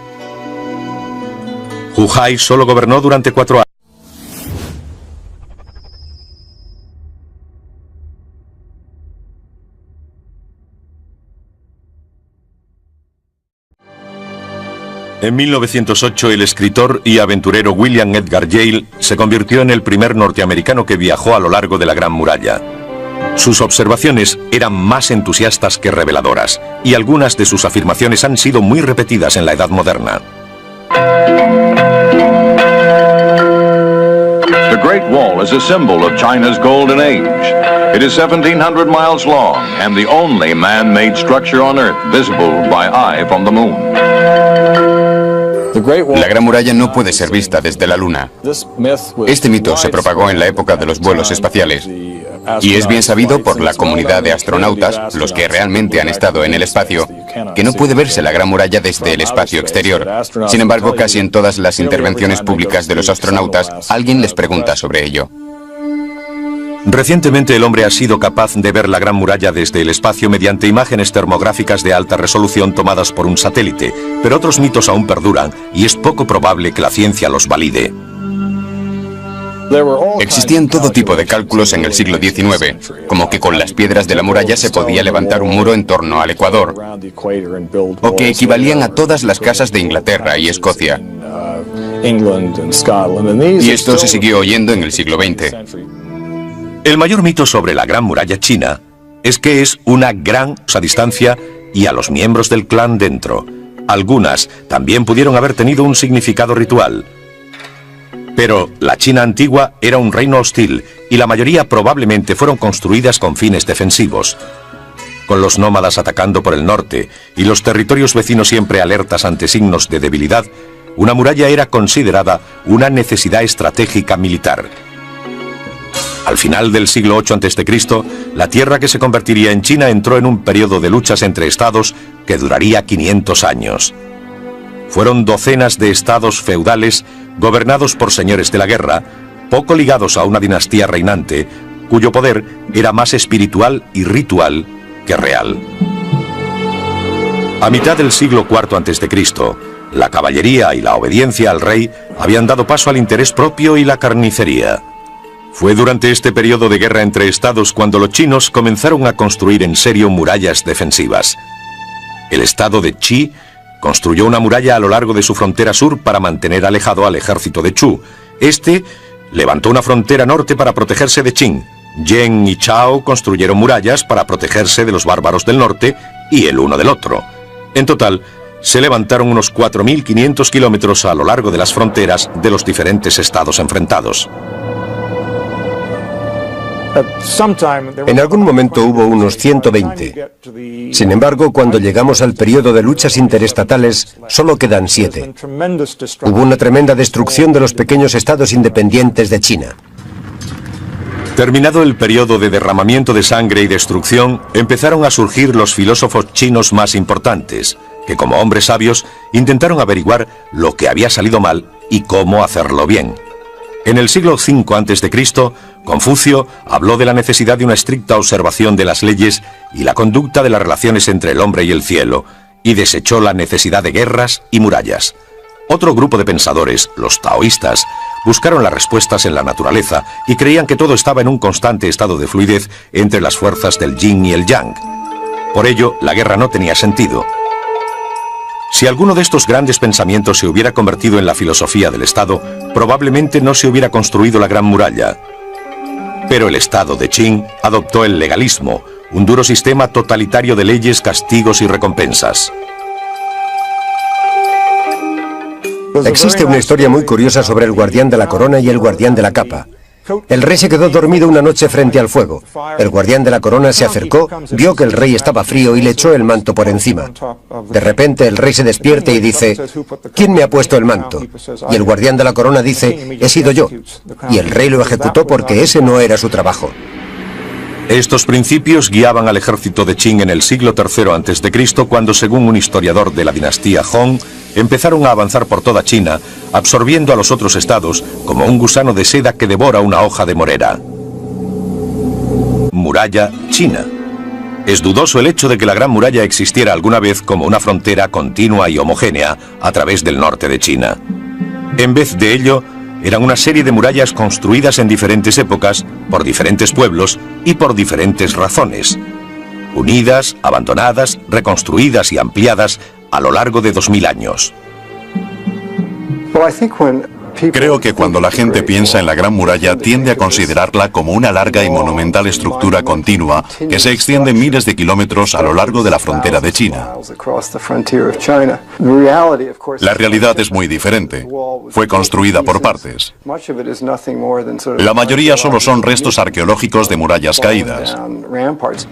S1: Hu Hai solo gobernó durante 4 años. En 1908, el escritor y aventurero William Edgar Yale se convirtió en el primer norteamericano que viajó a lo largo de la Gran Muralla. Sus observaciones eran más entusiastas que reveladoras, y algunas de sus afirmaciones han sido muy repetidas en la Edad Moderna.
S2: The Great Wall is a symbol of China's golden age. It is 1,700 miles long and the only man-made structure on Earth visible by eye from the moon.
S3: La Gran Muralla no puede ser vista desde la Luna. Este mito se propagó en la época de los vuelos espaciales, y es bien sabido por la comunidad de astronautas, los que realmente han estado en el espacio, que no puede verse la Gran Muralla desde el espacio exterior. Sin embargo, casi en todas las intervenciones públicas de los astronautas, alguien les pregunta sobre ello.
S1: Recientemente el hombre ha sido capaz de ver la Gran Muralla desde el espacio mediante imágenes termográficas de alta resolución tomadas por un satélite, pero otros mitos aún perduran y es poco probable que la ciencia los valide.
S3: Existían todo tipo de cálculos en el siglo XIX, como que con las piedras de la muralla se podía levantar un muro en torno al Ecuador, o que equivalían a todas las casas de Inglaterra y Escocia. Y esto se siguió oyendo en el siglo XX.
S1: El mayor mito sobre la Gran Muralla china es que es una gran a distancia y a los miembros del clan dentro. Algunas también pudieron haber tenido un significado ritual. Pero la China antigua era un reino hostil y la mayoría probablemente fueron construidas con fines defensivos. Con los nómadas atacando por el norte y los territorios vecinos siempre alertas ante signos de debilidad, una muralla era considerada una necesidad estratégica militar. Al final del siglo VIII a.C., la tierra que se convertiría en China entró en un periodo de luchas entre estados que duraría 500 años. Fueron docenas de estados feudales gobernados por señores de la guerra, poco ligados a una dinastía reinante, cuyo poder era más espiritual y ritual que real. A mitad del siglo IV a.C., la caballería y la obediencia al rey habían dado paso al interés propio y la carnicería. Fue durante este periodo de guerra entre estados cuando los chinos comenzaron a construir en serio murallas defensivas. El estado de Qi construyó una muralla a lo largo de su frontera sur para mantener alejado al ejército de Chu. Este levantó una frontera norte para protegerse de Qin. Yen y Chao construyeron murallas para protegerse de los bárbaros del norte y el uno del otro. En total, se levantaron unos 4.500 kilómetros a lo largo de las fronteras de los diferentes estados enfrentados.
S6: En algún momento hubo unos 120. Sin embargo, cuando llegamos al periodo de luchas interestatales, solo quedan 7. Hubo una tremenda destrucción de los pequeños estados independientes de China.
S1: Terminado el periodo de derramamiento de sangre y destrucción, empezaron a surgir los filósofos chinos más importantes, que como hombres sabios intentaron averiguar lo que había salido mal y cómo hacerlo bien. En el siglo V a.C., Confucio habló de la necesidad de una estricta observación de las leyes y la conducta de las relaciones entre el hombre y el cielo, y desechó la necesidad de guerras y murallas. Otro grupo de pensadores, los taoístas, buscaron las respuestas en la naturaleza y creían que todo estaba en un constante estado de fluidez entre las fuerzas del yin y el yang. Por ello, la guerra no tenía sentido. Si alguno de estos grandes pensamientos se hubiera convertido en la filosofía del Estado, probablemente no se hubiera construido la Gran Muralla. Pero el Estado de Qing adoptó el legalismo, un duro sistema totalitario de leyes, castigos y recompensas.
S6: Existe una historia muy curiosa sobre el guardián de la corona y el guardián de la capa. El rey se quedó dormido una noche frente al fuego. El guardián de la corona se acercó, vio que el rey estaba frío y le echó el manto por encima. De repente el rey se despierta y dice: ¿quién me ha puesto el manto? Y el guardián de la corona dice: he sido yo. Y el rey lo ejecutó porque ese no era su trabajo.
S1: Estos principios guiaban al ejército de Qing en el siglo III a.C., cuando, según un historiador de la dinastía Hong, empezaron a avanzar por toda China, absorbiendo a los otros estados como un gusano de seda que devora una hoja de morera. Muralla china. Es dudoso el hecho de que la Gran Muralla existiera alguna vez como una frontera continua y homogénea a través del norte de China. En vez de ello, eran una serie de murallas construidas en diferentes épocas, por diferentes pueblos y por diferentes razones. Unidas, abandonadas, reconstruidas y ampliadas a lo largo de 2000 años.
S4: Creo que cuando la gente piensa en la Gran Muralla tiende a considerarla como una larga y monumental estructura continua que se extiende miles de kilómetros a lo largo de la frontera de China. La realidad es muy diferente. Fue construida por partes. La mayoría solo son restos arqueológicos de murallas caídas.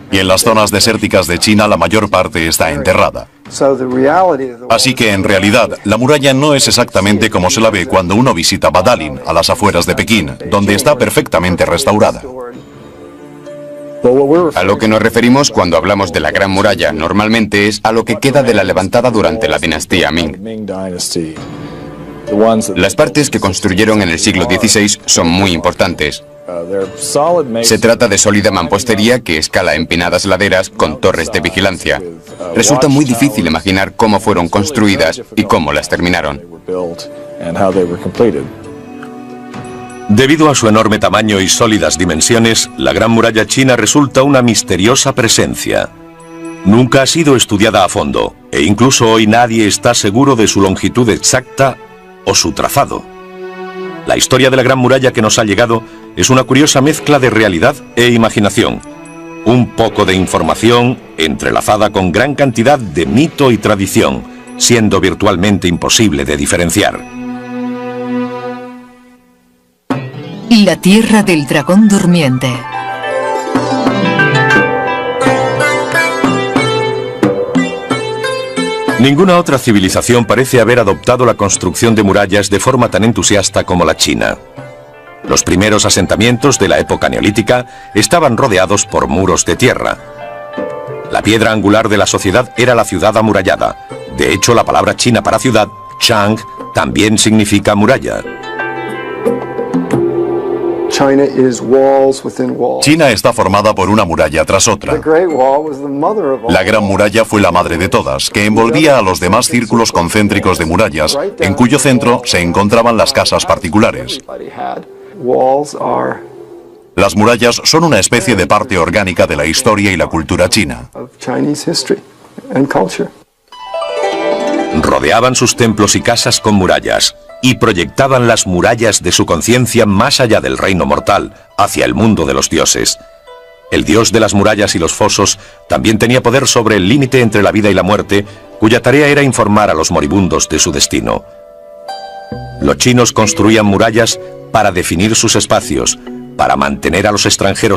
S4: Y en las zonas desérticas de China la mayor parte está enterrada. Así que en realidad la muralla no es exactamente como se la ve cuando uno visita Badalin, a las afueras de Pekín, donde está perfectamente restaurada.
S3: A lo que nos referimos cuando hablamos de la Gran Muralla normalmente es a lo que queda de la levantada durante la dinastía Ming. Las partes que construyeron en el siglo XVI son muy importantes. Se trata de sólida mampostería que escala empinadas laderas con torres de vigilancia. Resulta muy difícil imaginar cómo fueron construidas y cómo las terminaron.
S1: Debido a su enorme tamaño y sólidas dimensiones, la Gran Muralla china resulta una misteriosa presencia. Nunca ha sido estudiada a fondo, e incluso hoy nadie está seguro de su longitud exacta o su trazado. La historia de la Gran Muralla que nos ha llegado es una curiosa mezcla de realidad e imaginación. Un poco de información entrelazada con gran cantidad de mito y tradición, siendo virtualmente imposible de diferenciar.
S5: La tierra del dragón durmiente.
S1: Ninguna otra civilización parece haber adoptado la construcción de murallas de forma tan entusiasta como la China. Los primeros asentamientos de la época neolítica estaban rodeados por muros de tierra. La piedra angular de la sociedad era la ciudad amurallada. De hecho, la palabra china para ciudad, Chang, también significa muralla.
S4: China está formada por una muralla tras otra. La Gran Muralla fue la madre de todas, que envolvía a los demás círculos concéntricos de murallas, en cuyo centro se encontraban las casas particulares. Las murallas son una especie de parte orgánica de la historia y la cultura china.
S1: Rodeaban sus templos y casas con murallas y proyectaban las murallas de su conciencia más allá del reino mortal, hacia el mundo de los dioses. El dios de las murallas y los fosos también tenía poder sobre el límite entre la vida y la muerte, cuya tarea era informar a los moribundos de su destino. Los chinos construían murallas para definir sus espacios, para mantener a los extranjeros